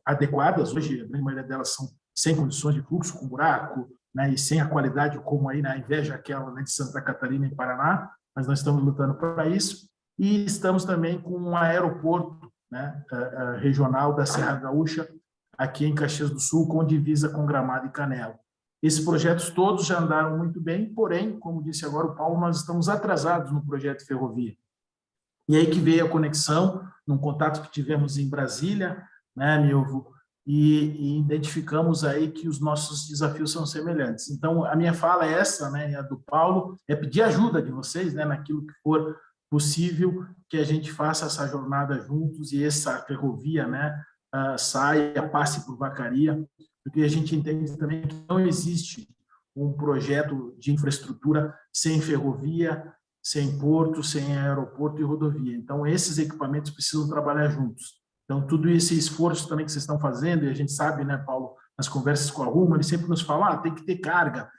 adequadas. Hoje, a grande maioria delas são sem condições de fluxo, com buraco, né, e sem a qualidade como aí, na inveja aquela, né, de Santa Catarina e Paraná, mas nós estamos lutando para isso. E estamos também com um aeroporto, né, regional da Serra Gaúcha, aqui em Caxias do Sul, com divisa com Gramado e Canela. Esses projetos todos já andaram muito bem, porém, como disse agora o Paulo, nós estamos atrasados no projeto ferrovia. E aí que veio a conexão, num contato que tivemos em Brasília, né, Milvo, e identificamos aí que os nossos desafios são semelhantes. Então, a minha fala é essa, né, a do Paulo, é pedir ajuda de vocês, né, naquilo que for possível, que a gente faça essa jornada juntos e essa ferrovia, né, saia, passe por Vacaria, porque a gente entende também que não existe um projeto de infraestrutura sem ferrovia, sem porto, sem aeroporto e rodovia. Então, esses equipamentos precisam trabalhar juntos. Então, tudo esse esforço também que vocês estão fazendo, e a gente sabe, né, Paulo, nas conversas com a Ruma, ele sempre nos fala, tem que ter carga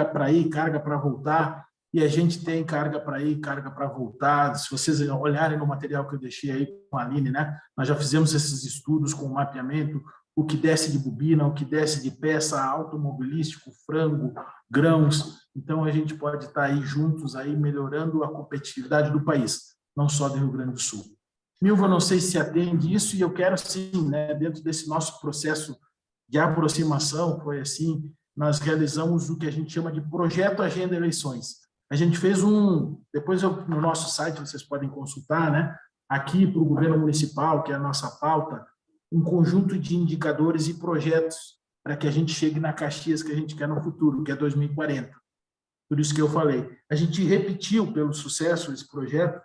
para ir, carga para voltar, e a gente tem carga para ir, carga para voltar. Se vocês olharem no material que eu deixei aí com a Aline, né, nós já fizemos esses estudos com mapeamento, o que desce de bobina, o que desce de peça, automobilístico, frango, grãos. Então, a gente pode estar aí juntos, aí melhorando a competitividade do país, não só do Rio Grande do Sul. Milva, não sei se atende isso, e eu quero, sim, né, dentro desse nosso processo de aproximação, foi assim, nós realizamos o que a gente chama de Projeto Agenda Eleições. A gente fez depois no nosso site vocês podem consultar, né, aqui para o governo municipal, que é a nossa pauta, um conjunto de indicadores e projetos para que a gente chegue na Caxias que a gente quer no futuro, que é 2040. Por isso que eu falei. A gente repetiu pelo sucesso esse projeto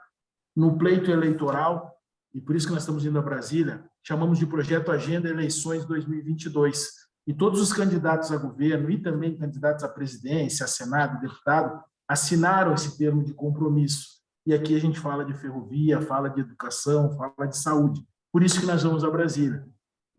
no pleito eleitoral, e por isso que nós estamos indo a Brasília, chamamos de Projeto Agenda Eleições 2022. E todos os candidatos a governo e também candidatos à presidência, a Senado, deputado, assinaram esse termo de compromisso. E aqui a gente fala de ferrovia, fala de educação, fala de saúde. Por isso que nós vamos a Brasília.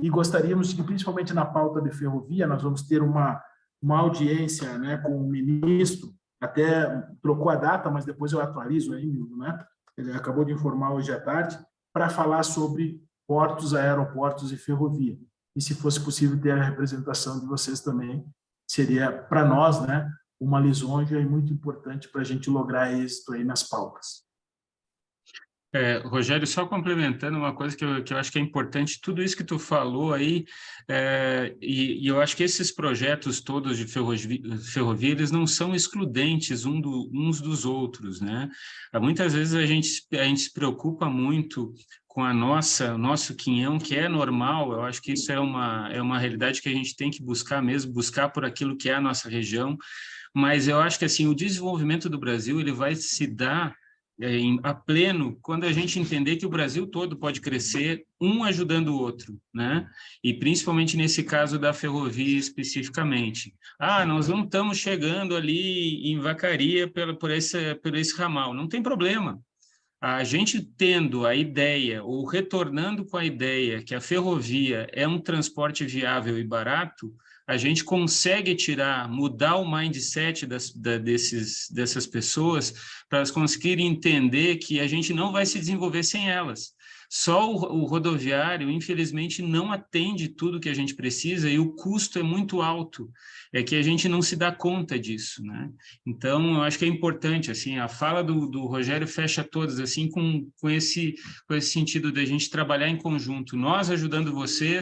E gostaríamos de que, principalmente na pauta de ferrovia, nós vamos ter uma audiência, né, com o ministro, até trocou a data, mas depois eu atualizo aí, né? Ele acabou de informar hoje à tarde, para falar sobre portos, aeroportos e ferrovia. E se fosse possível ter a representação de vocês também, seria para nós, né, uma lisonja e muito importante para a gente lograr êxito aí nas pautas. Rogério, só complementando uma coisa que eu acho que é importante, tudo isso que tu falou aí, e eu acho que esses projetos todos de ferrovia, eles não são excludentes uns dos outros, né? Muitas vezes a gente se preocupa muito com o nosso quinhão, que é normal, eu acho que isso é uma realidade que a gente tem que buscar mesmo, buscar por aquilo que é a nossa região, mas eu acho que assim, o desenvolvimento do Brasil ele vai se dar a pleno quando a gente entender que o Brasil todo pode crescer, um ajudando o outro, né? E principalmente nesse caso da ferrovia especificamente. Nós não estamos chegando ali em Vacaria por esse ramal, não tem problema. A gente tendo a ideia, ou retornando com a ideia que a ferrovia é um transporte viável e barato, a gente consegue mudar o mindset dessas pessoas para elas conseguirem entender que a gente não vai se desenvolver sem elas. Só o rodoviário, infelizmente, não atende tudo que a gente precisa e o custo é muito alto, é que a gente não se dá conta disso, né? Então, eu acho que é importante, assim, a fala do Rogério fecha todas, assim, com esse sentido de a gente trabalhar em conjunto, nós ajudando você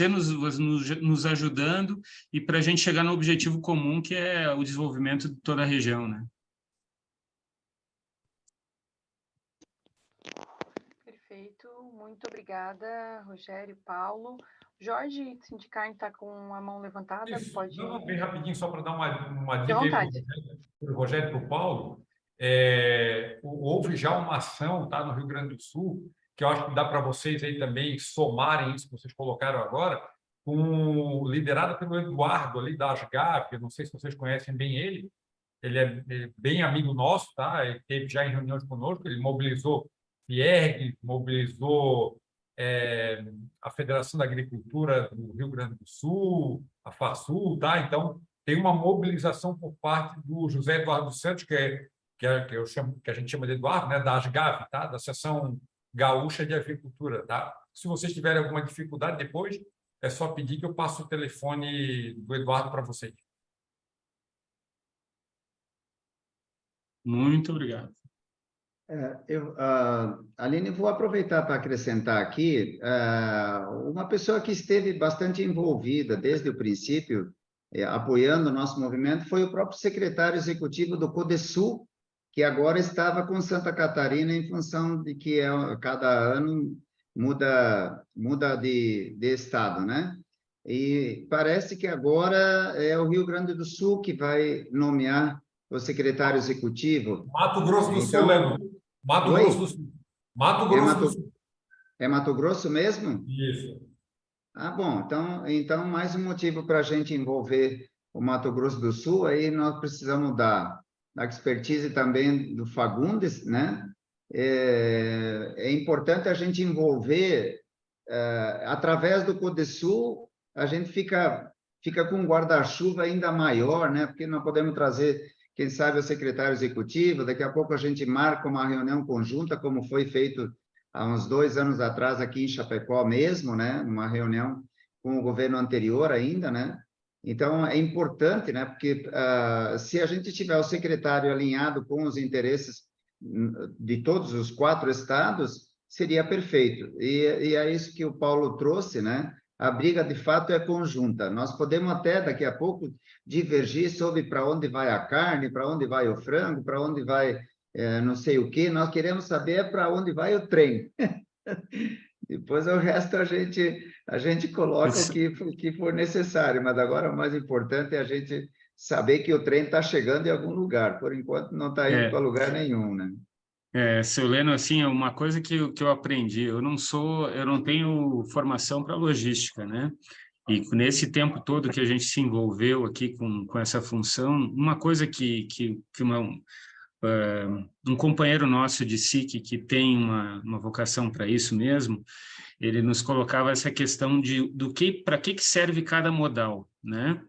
nos ajudando e para a gente chegar no objetivo comum, que é o desenvolvimento de toda a região, né? Perfeito, muito obrigada, Rogério, Paulo. Jorge Sindicarne está com a mão levantada, pode... Não, bem rapidinho, só para dar uma dica aí para o Rogério e para o Paulo. Houve já uma ação, tá, no Rio Grande do Sul, que eu acho que dá para vocês aí também somarem isso que vocês colocaram agora, liderada pelo Eduardo, ali da Asgap, não sei se vocês conhecem bem ele é bem amigo nosso, tá? Ele esteve já em reuniões conosco, ele mobilizou FIERG, mobilizou a Federação da Agricultura do Rio Grande do Sul, a FASUL, tá? Então, tem uma mobilização por parte do José Eduardo dos Santos, que a gente chama de Eduardo, né? Da Asgap, tá? Da Associação Gaúcha de Agricultura, tá? Se vocês tiverem alguma dificuldade depois, é só pedir que eu passo o telefone do Eduardo para vocês. Muito obrigado. Aline, vou aproveitar para acrescentar aqui, uma pessoa que esteve bastante envolvida desde o princípio, apoiando o nosso movimento, foi o próprio secretário executivo do CODESUL, que agora estava com Santa Catarina em função de que cada ano muda de estado, né? E parece que agora é o Rio Grande do Sul que vai nomear o secretário executivo. Mato Grosso do Sul, Leandro. Mato Grosso do Sul. Mato Grosso do Sul. É Mato Grosso mesmo? Isso. Bom, então mais um motivo para a gente envolver o Mato Grosso do Sul, aí nós precisamos da expertise também do Fagundes, né? É importante a gente envolver, através do CODESUL, a gente fica com um guarda-chuva ainda maior, né? Porque nós podemos trazer, quem sabe, o secretário executivo, daqui a pouco a gente marca uma reunião conjunta, como foi feito há uns 2 anos atrás aqui em Chapecó mesmo, né? Uma reunião com o governo anterior ainda, né? Então, é importante, né? Porque se a gente tiver o secretário alinhado com os interesses de todos os 4 estados, seria perfeito. E é isso que o Paulo trouxe, né? A briga, de fato, é conjunta. Nós podemos até, daqui a pouco, divergir sobre para onde vai a carne, para onde vai o frango, para onde vai não sei o quê. Nós queremos saber para onde vai o trem. Depois, o resto, a gente coloca o que for necessário. Mas agora, o mais importante é a gente saber que o trem está chegando em algum lugar. Por enquanto, não está indo para lugar nenhum, né? Seu Leno, assim, é uma coisa que eu aprendi, eu não tenho formação para logística, né? E nesse tempo todo que a gente se envolveu aqui com essa função, uma coisa que um companheiro nosso de SIC, que tem uma vocação para isso mesmo, ele nos colocava essa questão para que serve cada modal, né?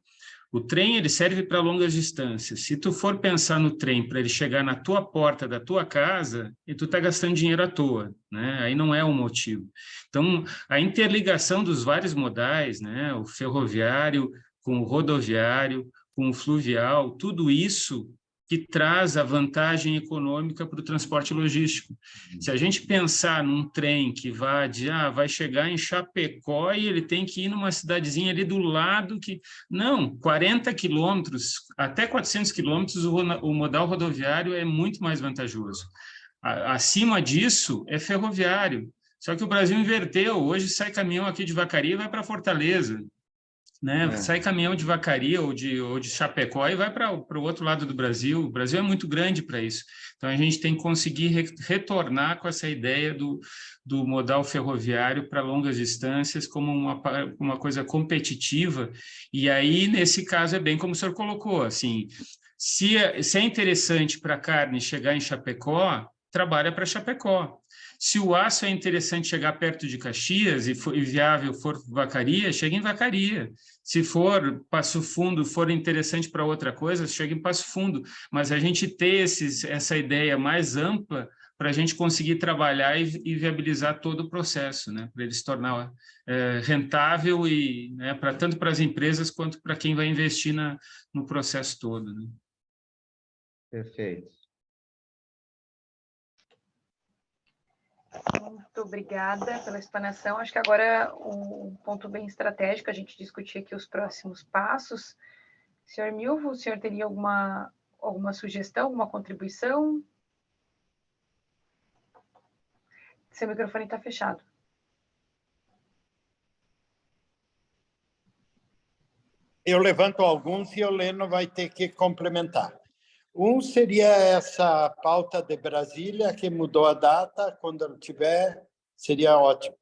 O trem, ele serve para longas distâncias. Se tu for pensar no trem para ele chegar na tua porta da tua casa, e tu está gastando dinheiro à toa, né? Aí não é o motivo. Então, a interligação dos vários modais, né? O ferroviário com o rodoviário, com o fluvial, tudo isso que traz a vantagem econômica para o transporte logístico. Se a gente pensar num trem que vai chegar em Chapecó e ele tem que ir numa cidadezinha ali do lado que... Não, 40 quilômetros, até 400 quilômetros, o modal rodoviário é muito mais vantajoso. Acima disso, é ferroviário. Só que o Brasil inverteu. Hoje sai caminhão aqui de Vacaria e vai para Fortaleza. Né? Sai caminhão de Vacaria ou de Chapecó e vai para o outro lado do Brasil. O Brasil é muito grande para isso. Então, a gente tem que conseguir retornar com essa ideia do modal ferroviário para longas distâncias como uma coisa competitiva. E aí, nesse caso, é bem como o senhor colocou. Assim, se é interessante para a carne chegar em Chapecó, trabalha para Chapecó. Se o aço é interessante chegar perto de Caxias e viável for Vacaria, chega em Vacaria. Se for Passo Fundo, for interessante para outra coisa, chega em Passo Fundo. Mas a gente ter essa ideia mais ampla para a gente conseguir trabalhar e viabilizar todo o processo, né? Para ele se tornar rentável e, né, tanto para as empresas quanto para quem vai investir no processo todo. Né? Perfeito. Muito obrigada pela explanação. Acho que agora um ponto bem estratégico, a gente discutir aqui os próximos passos. Senhor Milvo, o senhor teria alguma sugestão, alguma contribuição? Seu microfone está fechado. Eu levanto alguns e o Leno vai ter que complementar. Um seria essa pauta de Brasília, que mudou a data, quando ela tiver, seria ótimo.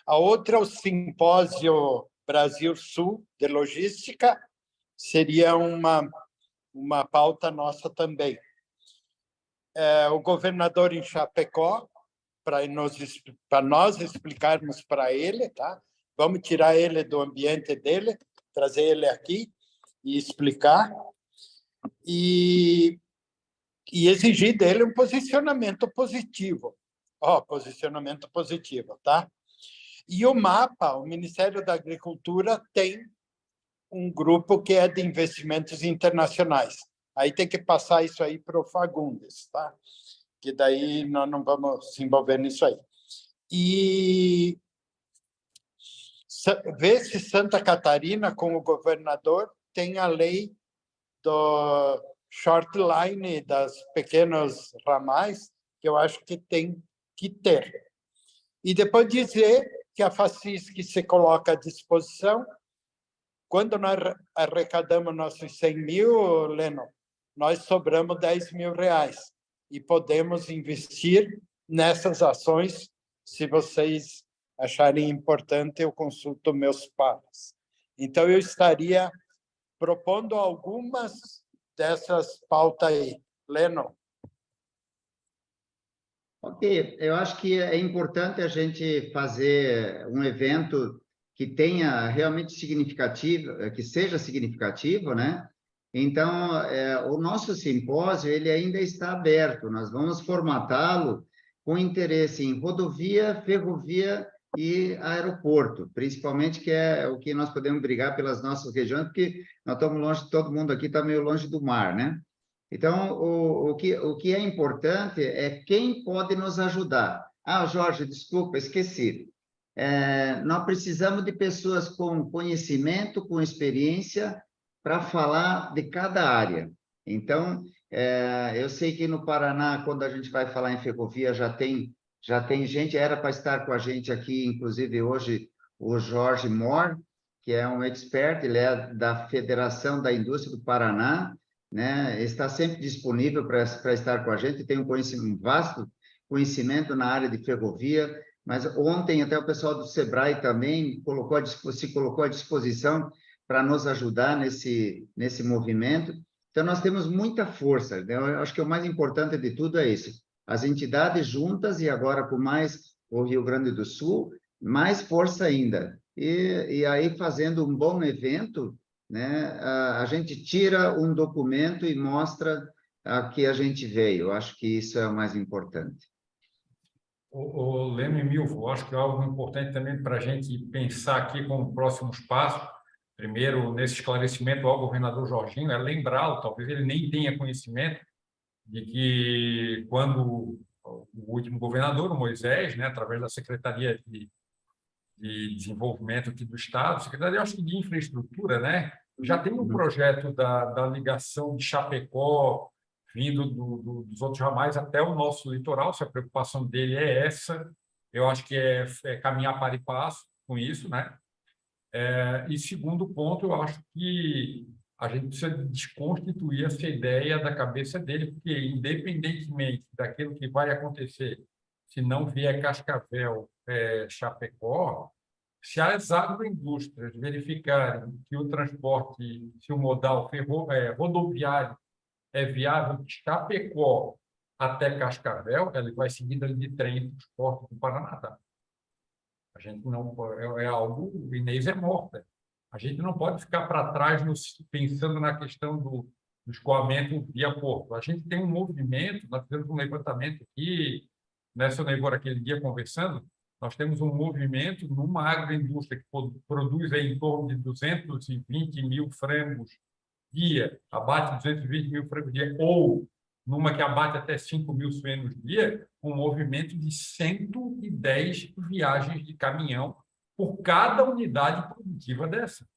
A outra é o simpósio Brasil-Sul de Logística, seria uma pauta nossa também. O governador em Chapecó, para nós explicarmos para ele, tá? Vamos tirar ele do ambiente dele, trazer ele aqui e explicar. E exigir dele um posicionamento positivo. Posicionamento positivo, tá? E o MAPA, o Ministério da Agricultura, tem um grupo que é de investimentos internacionais. Aí tem que passar isso aí para o Fagundes, tá? Que daí nós não vamos se envolver nisso aí. E ver se Santa Catarina, com o governador, tem a lei do short line, das pequenos ramais, que eu acho que tem que ter. E depois dizer que a FACISC se coloca à disposição. Quando nós arrecadamos nossos 100 mil, Leno, nós sobramos 10 mil reais. E podemos investir nessas ações. Se vocês acharem importante, eu consulto meus pares. Então, eu estaria propondo algumas dessas pautas aí. Leno. Ok, eu acho que é importante a gente fazer um evento que tenha realmente significativo, que seja significativo, né? Então, o nosso simpósio, ele ainda está aberto, nós vamos formatá-lo com interesse em rodovia, ferrovia e aeroporto, principalmente, que é o que nós podemos brigar pelas nossas regiões, porque nós estamos longe, todo mundo aqui está meio longe do mar, né? Então, o que é importante é quem pode nos ajudar. Jorge, desculpa, esqueci. Nós precisamos de pessoas com conhecimento, com experiência, para falar de cada área. Então, eu sei que no Paraná, quando a gente vai falar em ferrovia, já tem gente, era para estar com a gente aqui, inclusive hoje, o Jorge Moore, que é um expert, ele é da Federação da Indústria do Paraná, né? Está sempre disponível para estar com a gente, tem um vasto conhecimento na área de ferrovia, mas ontem até o pessoal do Sebrae também se colocou à disposição para nos ajudar nesse movimento. Então, nós temos muita força, né? Eu acho que o mais importante de tudo é isso, as entidades juntas, e agora com mais o Rio Grande do Sul, mais força ainda. E aí, fazendo um bom evento, né, a gente tira um documento e mostra a que a gente veio. Eu acho que isso é o mais importante. O Leno e Milvo, acho que é algo importante também para a gente pensar aqui como próximos passos, primeiro, nesse esclarecimento ao governador Jorginho, é lembrá-lo, talvez ele nem tenha conhecimento, de que quando o último governador, o Moisés, né, através da Secretaria de Desenvolvimento aqui do Estado, Secretaria, acho que de Infraestrutura, né, já tem um projeto da ligação de Chapecó, vindo dos outros ramais até o nosso litoral, se a preocupação dele é essa, eu acho que é caminhar para e passo com isso, né? E segundo ponto, eu acho que a gente precisa desconstituir essa ideia da cabeça dele, porque independentemente daquilo que vai acontecer, se não vier Cascavel, Chapecó, se as agroindústrias verificarem que o transporte, se o modal rodoviário é viável de Chapecó até Cascavel, ele vai seguir de trem e transporte do Paraná. Tá? A gente não é algo, o Inês é morta. A gente não pode ficar para trás pensando na questão do escoamento via porto. A gente tem um movimento, nós fizemos um levantamento aqui, né, seu Neivor, aquele dia conversando, nós temos um movimento numa agroindústria que produz em torno de 220 mil frangos dia, abate 220 mil frangos dia, ou numa que abate até 5 mil suínos dia, um movimento de 110 viagens de caminhão por cada unidade produtiva dessa.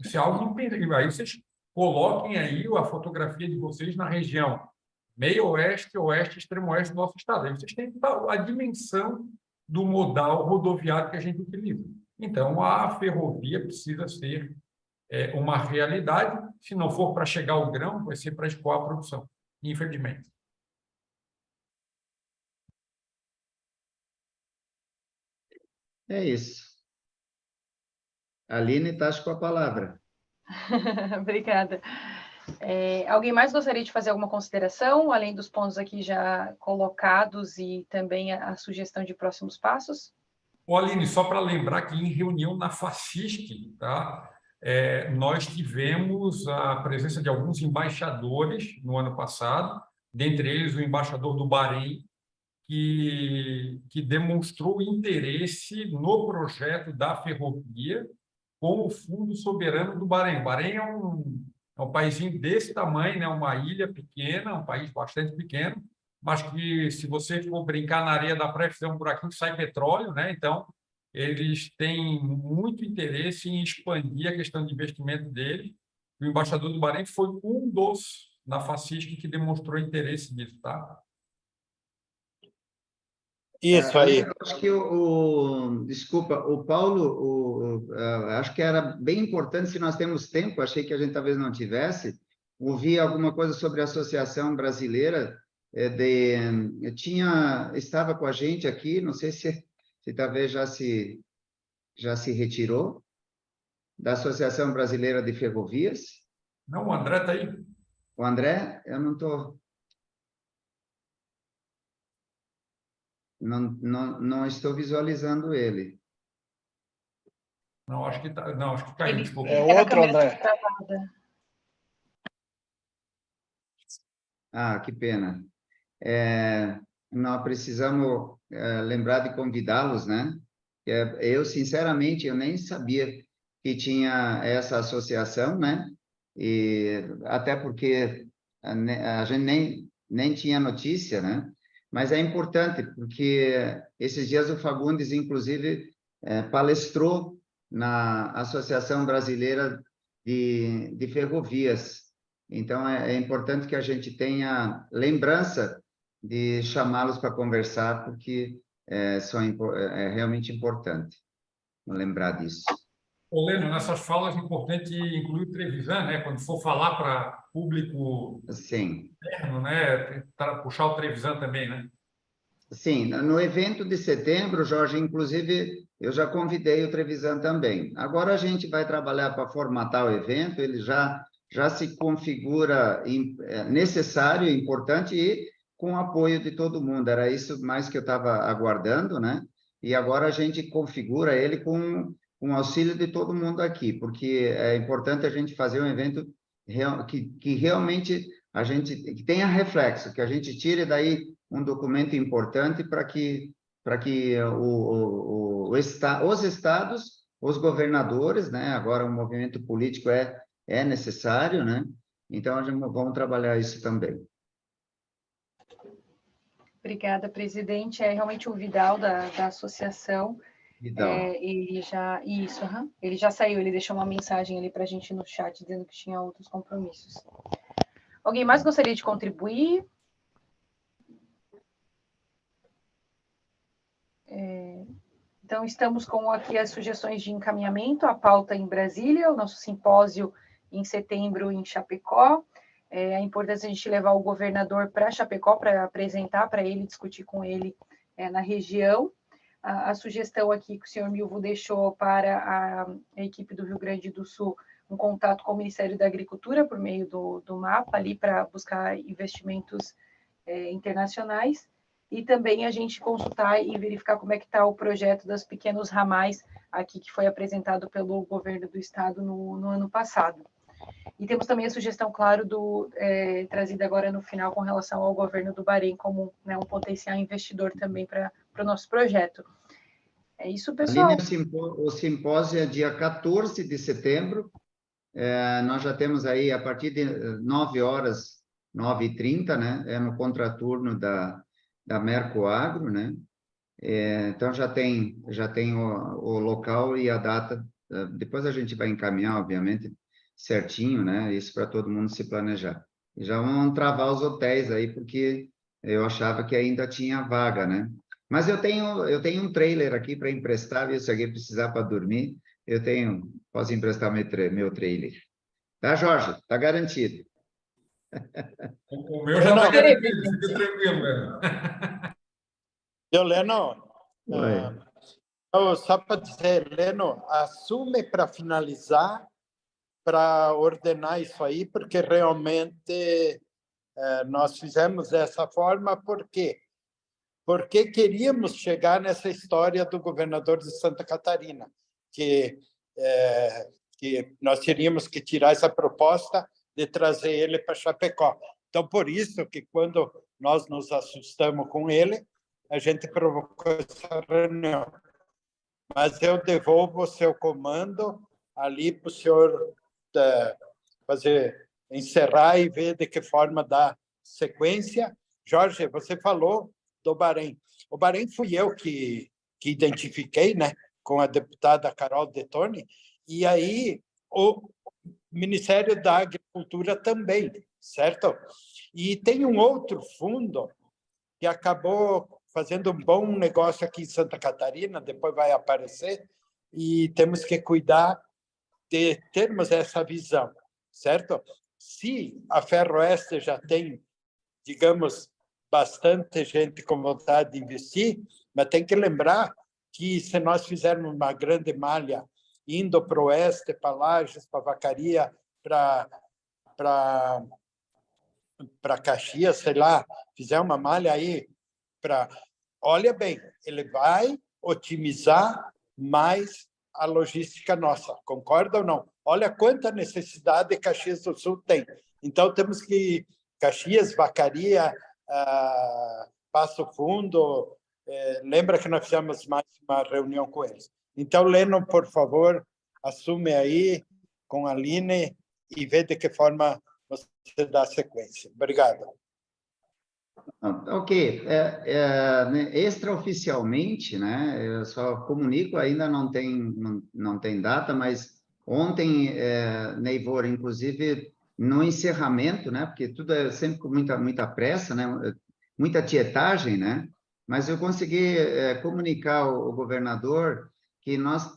Isso é algo imperdível. Aí vocês coloquem aí a fotografia de vocês na região meio-oeste, oeste, extremo-oeste do nosso estado. Aí vocês têm a dimensão do modal rodoviário que a gente utiliza. Então, a ferrovia precisa ser uma realidade. Se não for para chegar ao grão, vai ser para escoar a produção, infelizmente. É isso. Aline, estás com a palavra. Obrigada. Alguém mais gostaria de fazer alguma consideração, além dos pontos aqui já colocados e também a sugestão de próximos passos? Aline, só para lembrar que em reunião na FACISC, tá? Nós tivemos a presença de alguns embaixadores no ano passado, dentre eles o embaixador do Bahrein, que demonstrou interesse no projeto da ferrovia com o Fundo Soberano do Bahrein. O Bahrein é um paísinho desse tamanho, né? Uma ilha pequena, um país bastante pequeno, mas que, se você for brincar na areia da praia, fizer um buraquinho, sai petróleo, né? Então, eles têm muito interesse em expandir a questão de investimento deles. O embaixador do Bahrein foi um dos, na FACISC, que demonstrou interesse nisso, tá? Isso aí. Acho que desculpa, o Paulo, acho que era bem importante, se nós temos tempo, achei que a gente talvez não tivesse, ouvir alguma coisa sobre a Associação Brasileira estava com a gente aqui, não sei se talvez já se retirou, da Associação Brasileira de Ferrovias. Não, o André está aí. O André, eu não estou... Não estou visualizando ele. Não, acho que caiu. Desculpa. É outro, André. Que pena. Nós precisamos lembrar de convidá-los, né? Eu, sinceramente, eu nem sabia que tinha essa associação, né? E até porque a gente nem tinha notícia, né? Mas é importante, porque esses dias o Fagundes, inclusive, palestrou na Associação Brasileira de Ferrovias. Então, é importante que a gente tenha lembrança de chamá-los para conversar, porque é realmente importante lembrar disso. Leno, nessas falas é importante incluir o Trevisan, né? Quando for falar para público interno, né? Puxar o Trevisan também, né? Sim, no evento de setembro, Jorge, inclusive, eu já convidei o Trevisan também. Agora a gente vai trabalhar para formatar o evento, ele já se configura necessário, importante e com o apoio de todo mundo. Era isso mais que eu estava aguardando, né? E agora a gente configura ele com o auxílio de todo mundo aqui, porque é importante a gente fazer um evento que realmente que tenha reflexo, que a gente tire daí um documento importante para que os estados os governadores, né? Agora o movimento político é necessário, né? Então, vamos trabalhar isso também. Obrigada, presidente. É realmente o Vidal da associação. Vidal. Ele já saiu, ele deixou uma mensagem ali para a gente no chat, dizendo que tinha outros compromissos. Alguém mais gostaria de contribuir? Então, estamos com aqui as sugestões de encaminhamento, a pauta em Brasília, o nosso simpósio em setembro em Chapecó. A importância de a gente levar o governador para Chapecó para apresentar para ele, discutir com ele na região. A sugestão aqui que o senhor Milvo deixou para a equipe do Rio Grande do Sul, um contato com o Ministério da Agricultura por meio do mapa ali para buscar investimentos internacionais. E também a gente consultar e verificar como é que está o projeto dos pequenos ramais aqui, que foi apresentado pelo governo do estado no ano passado. E temos também a sugestão, claro, trazida agora no final com relação ao governo do Bahrein como, né, um potencial investidor também para o nosso projeto. É isso, pessoal. Aline, o simpósio é dia 14 de setembro. Nós já temos aí, a partir de 9 horas, 9h30, né? No contraturno da Mercoagro, né? Então, já tem o local e a data. Depois a gente vai encaminhar, obviamente, certinho, né? Isso para todo mundo se planejar. E já vão travar os hotéis aí, porque eu achava que ainda tinha vaga, né? Mas eu tenho um trailer aqui para emprestar, viu? Se alguém precisar para dormir, posso emprestar meu trailer. Tá, Jorge? Está garantido. O meu já está garantido, fica tranquilo, velho. Leno, só para dizer, Leno, assume para finalizar, para ordenar isso aí, porque realmente nós fizemos dessa forma, por quê? Porque queríamos chegar nessa história do governador de Santa Catarina, que nós teríamos que tirar essa proposta de trazer ele para Chapecó. Então, por isso que quando nós nos assustamos com ele, a gente provocou essa reunião. Mas eu devolvo o seu comando ali para o senhor encerrar e ver de que forma dar sequência. Jorge, você falou do Bahrein. O Bahrein fui eu que identifiquei, né, com a deputada Carol Detoni, e aí o Ministério da Agricultura também, certo? E tem um outro fundo que acabou fazendo um bom negócio aqui em Santa Catarina, depois vai aparecer, e temos que cuidar de termos essa visão, certo? Se a Ferroeste já tem, digamos, bastante gente com vontade de investir, mas tem que lembrar que se nós fizermos uma grande malha indo para o oeste, para Lages, para Vacaria, para Caxias, sei lá, fizer uma malha aí para... Olha bem, ele vai otimizar mais a logística nossa, concorda ou não? Olha quanta necessidade Caxias do Sul tem. Então, temos que... Caxias, Vacaria, Passo Fundo, lembra que nós fizemos mais uma reunião com eles. Então, Leno, por favor, assume aí com a Aline e vê de que forma você dá sequência. Obrigado. Ok. Extraoficialmente, né, eu só comunico, ainda não tem data, mas ontem, Neivor, inclusive, no encerramento, né, porque tudo é sempre com muita pressa, né, muita tietagem, né, mas eu consegui comunicar ao governador que nós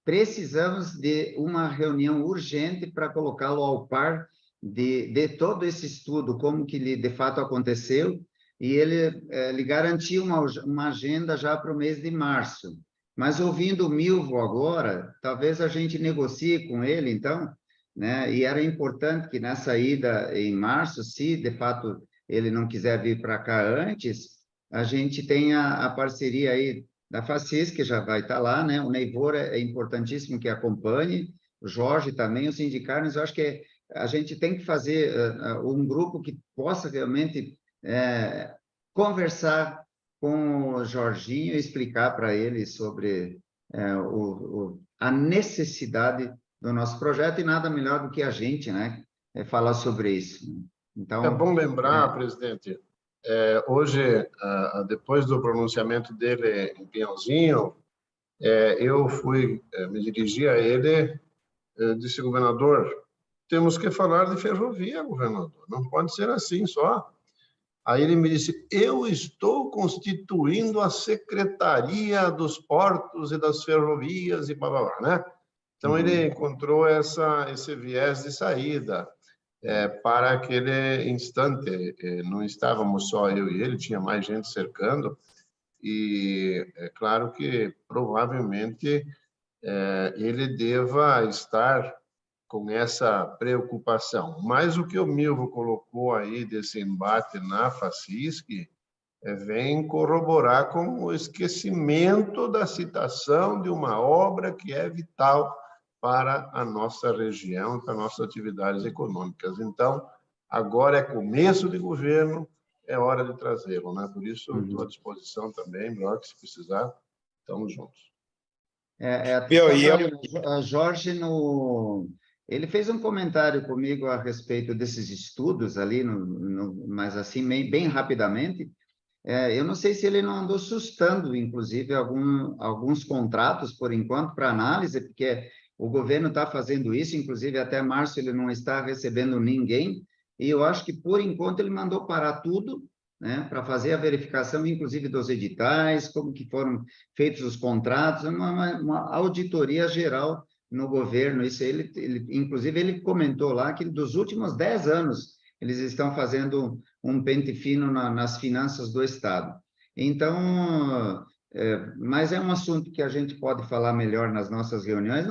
precisamos de uma reunião urgente para colocá-lo ao par de todo esse estudo, como que de fato aconteceu, e ele garantiu uma agenda já para o mês de março. Mas ouvindo o Milvo agora, talvez a gente negocie com ele, então, né? E era importante que nessa ida em março, se de fato ele não quiser vir para cá antes, a gente tenha a parceria aí da FACIS, que já vai estar lá, né? O Neivor é importantíssimo que acompanhe, o Jorge também, os sindicatos. Eu acho que a gente tem que fazer um grupo que possa realmente conversar com o Jorginho e explicar para ele sobre a necessidade do nosso projeto, e nada melhor do que a gente, né, falar sobre isso. Então, é bom lembrar, presidente, hoje, depois do pronunciamento dele em Pinhalzinho, eu me dirigi a ele, disse, governador, temos que falar de ferrovia, governador, não pode ser assim só. Aí ele me disse, eu estou constituindo a Secretaria dos Portos e das Ferrovias e blá, blá, blá, né? Então, ele encontrou esse viés de saída para aquele instante. Não estávamos só eu e ele, tinha mais gente cercando, e é claro que, provavelmente, ele deva estar com essa preocupação. Mas o que o Milvo colocou aí desse embate na FACISC vem corroborar com o esquecimento da citação de uma obra que é vital para a nossa região, para nossas atividades econômicas. Então, agora é começo de governo, é hora de trazê-lo, né? Por isso, estou à disposição também, Brock, se precisar, estamos juntos. Jorge, ele fez um comentário comigo a respeito desses estudos ali, mas assim, bem rapidamente. Eu não sei se ele não andou sustando, inclusive, alguns contratos, por enquanto, para análise, porque o governo está fazendo isso, inclusive até março ele não está recebendo ninguém, e eu acho que, por enquanto, ele mandou parar tudo, né, para fazer a verificação, inclusive, dos editais, como que foram feitos os contratos, uma auditoria geral no governo. Isso inclusive, ele comentou lá que dos últimos 10 anos eles estão fazendo um pente fino nas finanças do Estado. Então, mas é um assunto que a gente pode falar melhor nas nossas reuniões.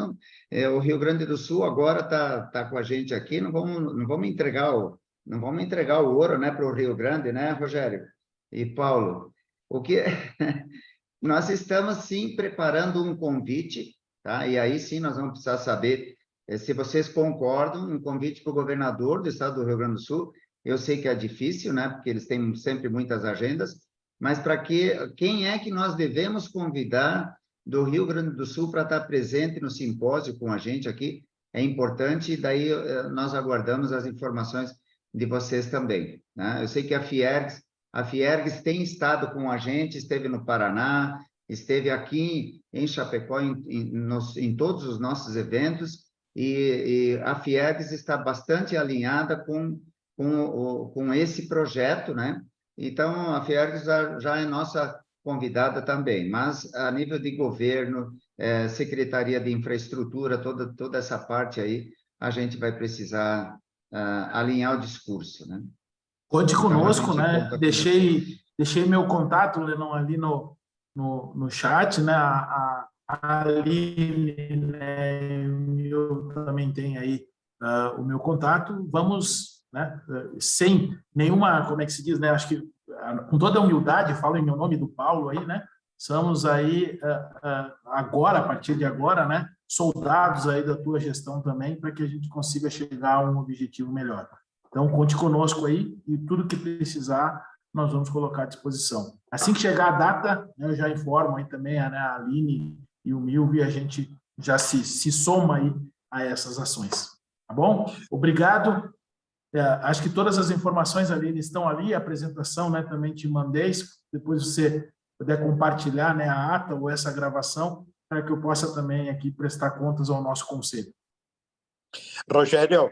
O Rio Grande do Sul agora está com a gente aqui, não vamos entregar o ouro, né, para o Rio Grande, né, Rogério e Paulo? Nós estamos, sim, preparando um convite, tá? E aí, sim, nós vamos precisar saber se vocês concordam, um convite para o governador do estado do Rio Grande do Sul. Eu sei que é difícil, né, porque eles têm sempre muitas agendas, mas quem é que nós devemos convidar do Rio Grande do Sul para estar presente no simpósio com a gente aqui? É importante, e daí nós aguardamos as informações de vocês também, né? Eu sei que a Fiergs tem estado com a gente, esteve no Paraná, esteve aqui em Chapecó, em todos os nossos eventos, e a Fiergs está bastante alinhada com esse projeto, né? Então, a Fiergs já é nossa convidada também, mas a nível de governo, Secretaria de Infraestrutura, toda essa parte aí, a gente vai precisar alinhar o discurso, né? Conte conosco, né? Deixei meu contato, Lennon, ali no chat, né? A Aline, né, eu também tem aí o meu contato. Vamos, né? Sem nenhuma, como é que se diz, né? Acho que com toda a humildade, falo em meu nome do Paulo aí, né? Somos aí agora, a partir de agora, né? Soldados aí da tua gestão também, para que a gente consiga chegar a um objetivo melhor. Então, conte conosco aí, e tudo que precisar, nós vamos colocar à disposição. Assim que chegar a data, eu já informo aí também, né, a Aline e o Milvo, e a gente já se soma aí a essas ações. Tá bom? Obrigado. Acho que todas as informações, Aline, estão ali, a apresentação, né, também te mandei, se depois você puder compartilhar, né, a ata ou essa gravação, para que eu possa também aqui prestar contas ao nosso conselho. Rogério,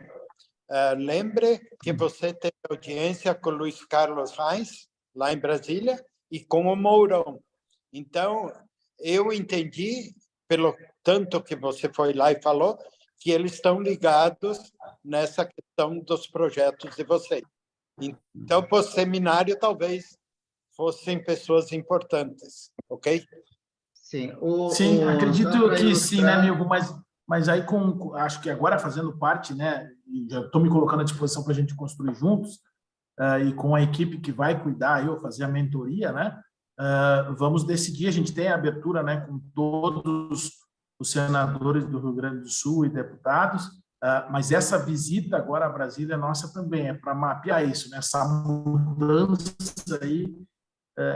lembre que você teve audiência com o Luiz Carlos Reis, lá em Brasília, e com o Mourão. Então, eu entendi, pelo tanto que você foi lá e falou, que eles estão ligados nessa questão dos projetos de vocês. Então, para o seminário, talvez fossem pessoas importantes, ok? Sim, sim, acredito que sim, né, Milvo? Mas aí, acho que agora fazendo parte, né, e já estou me colocando à disposição para a gente construir juntos, e com a equipe que vai cuidar, eu fazer a mentoria, né, vamos decidir, a gente tem a abertura, né, com todos os senadores do Rio Grande do Sul e deputados, mas essa visita agora a Brasília é nossa também, é para mapear isso, né, essa mudança aí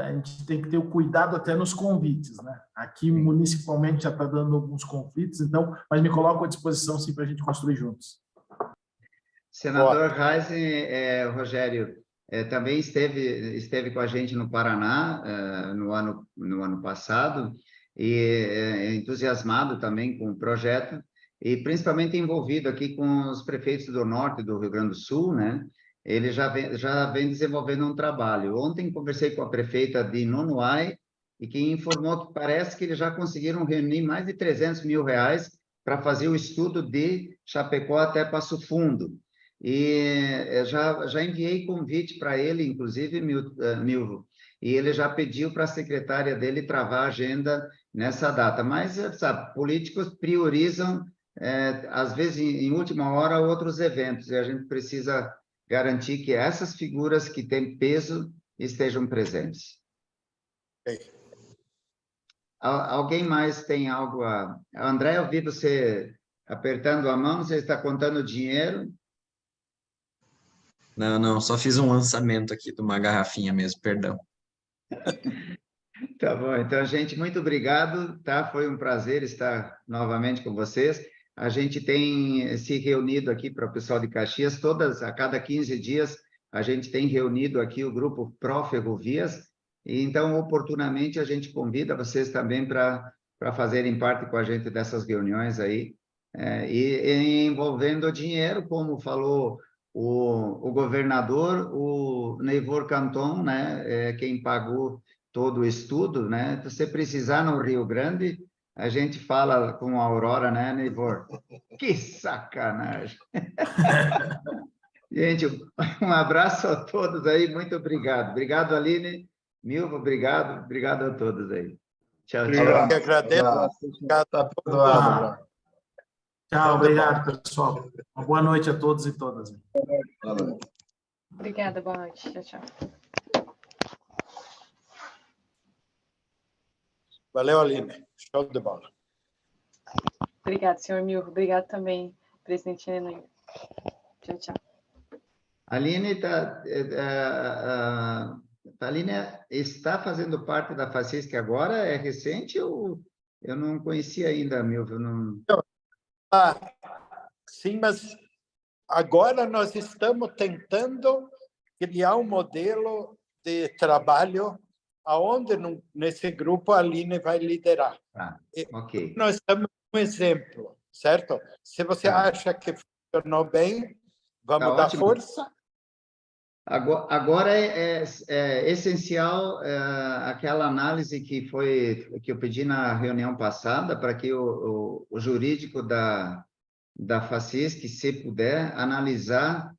a gente tem que ter o cuidado até nos convites, né? Aqui, municipalmente, já está dando alguns conflitos, então, mas me coloco à disposição, sim, para a gente construir juntos. Senador Reisen, Rogério, também esteve com a gente no Paraná no ano passado, e entusiasmado também com o projeto, e principalmente envolvido aqui com os prefeitos do Norte do Rio Grande do Sul, né? Ele já vem desenvolvendo um trabalho. Ontem conversei com a prefeita de Nonoai, e que informou que parece que eles já conseguiram reunir mais de 300 mil reais para fazer o estudo de Chapecó até Passo Fundo. E já enviei convite para ele, inclusive, Milvo, e ele já pediu para a secretária dele travar a agenda nessa data. Mas, sabe, políticos priorizam, às vezes, em última hora, outros eventos, e a gente precisa garantir que essas figuras que têm peso estejam presentes. Alguém mais tem algo a... André, eu vi você apertando a mão, você está contando dinheiro? Não, só fiz um lançamento aqui de uma garrafinha mesmo, perdão. Tá bom, então, gente, muito obrigado, tá? Foi um prazer estar novamente com vocês. A gente tem se reunido aqui para o pessoal de Caxias, a cada 15 dias, a gente tem reunido aqui o grupo Pró Ferrovias, e então, oportunamente, a gente convida vocês também para fazerem parte com a gente dessas reuniões aí, e envolvendo dinheiro, como falou o governador, o Neivor Canton, né, quem pagou todo o estudo, né? Se você precisar no Rio Grande, a gente fala com a Aurora, né, Neivor? Que sacanagem! Gente, um abraço a todos aí, muito obrigado. Obrigado, Aline, Milva, obrigado a todos aí. Tchau, tchau. Eu que agradeço. Tchau, obrigado, pessoal. Uma boa noite a todos e todas. Obrigada, boa noite. Tchau, tchau. Valeu, Aline. Show de bola. Obrigada, senhor Milvo. Obrigado também, presidente Lenoir. Tchau, tchau. Aline Aline está fazendo parte da FACISC agora? É recente ou eu não conhecia ainda, Milvio? Não... Sim, mas agora nós estamos tentando criar um modelo de trabalho aonde nesse grupo a Aline vai liderar. Ok. Nós estamos um exemplo, certo? Se você acha que funcionou bem, vamos dar força. Agora é essencial aquela análise que eu pedi na reunião passada para que o jurídico da FACISC, se puder, analisar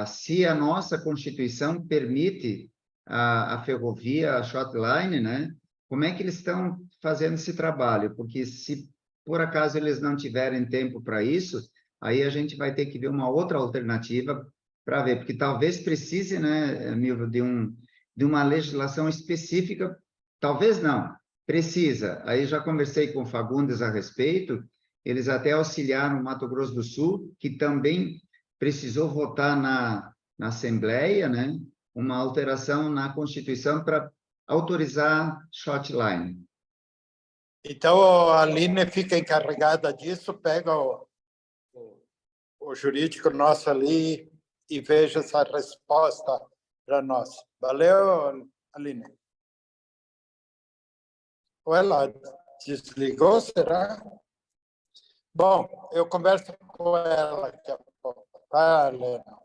se a nossa Constituição permite a ferrovia, a shortline, né? Como é que eles estão fazendo esse trabalho? Porque se por acaso eles não tiverem tempo para isso, aí a gente vai ter que ver uma outra alternativa para ver, porque talvez precise, né, Milvio, de uma legislação específica, talvez não, precisa. Aí já conversei com o Fagundes a respeito, eles até auxiliaram o Mato Grosso do Sul, que também precisou votar na Assembleia, né, uma alteração na Constituição para autorizar shortline. Então, a Aline fica encarregada disso, pega o jurídico nosso ali e veja essa resposta para nós. Valeu, Aline. Ou ela desligou, será? Bom, eu converso com ela daqui a pouco. Tá, Helena?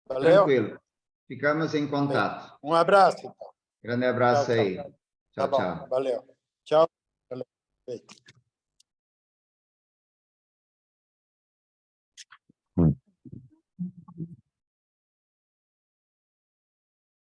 Valeu? Tranquilo. Ficamos em contato. Um abraço, então. Grande abraço Tchau, aí. tchau. Tchau, Tá bom, tchau. valeu. Tchau. Valeu.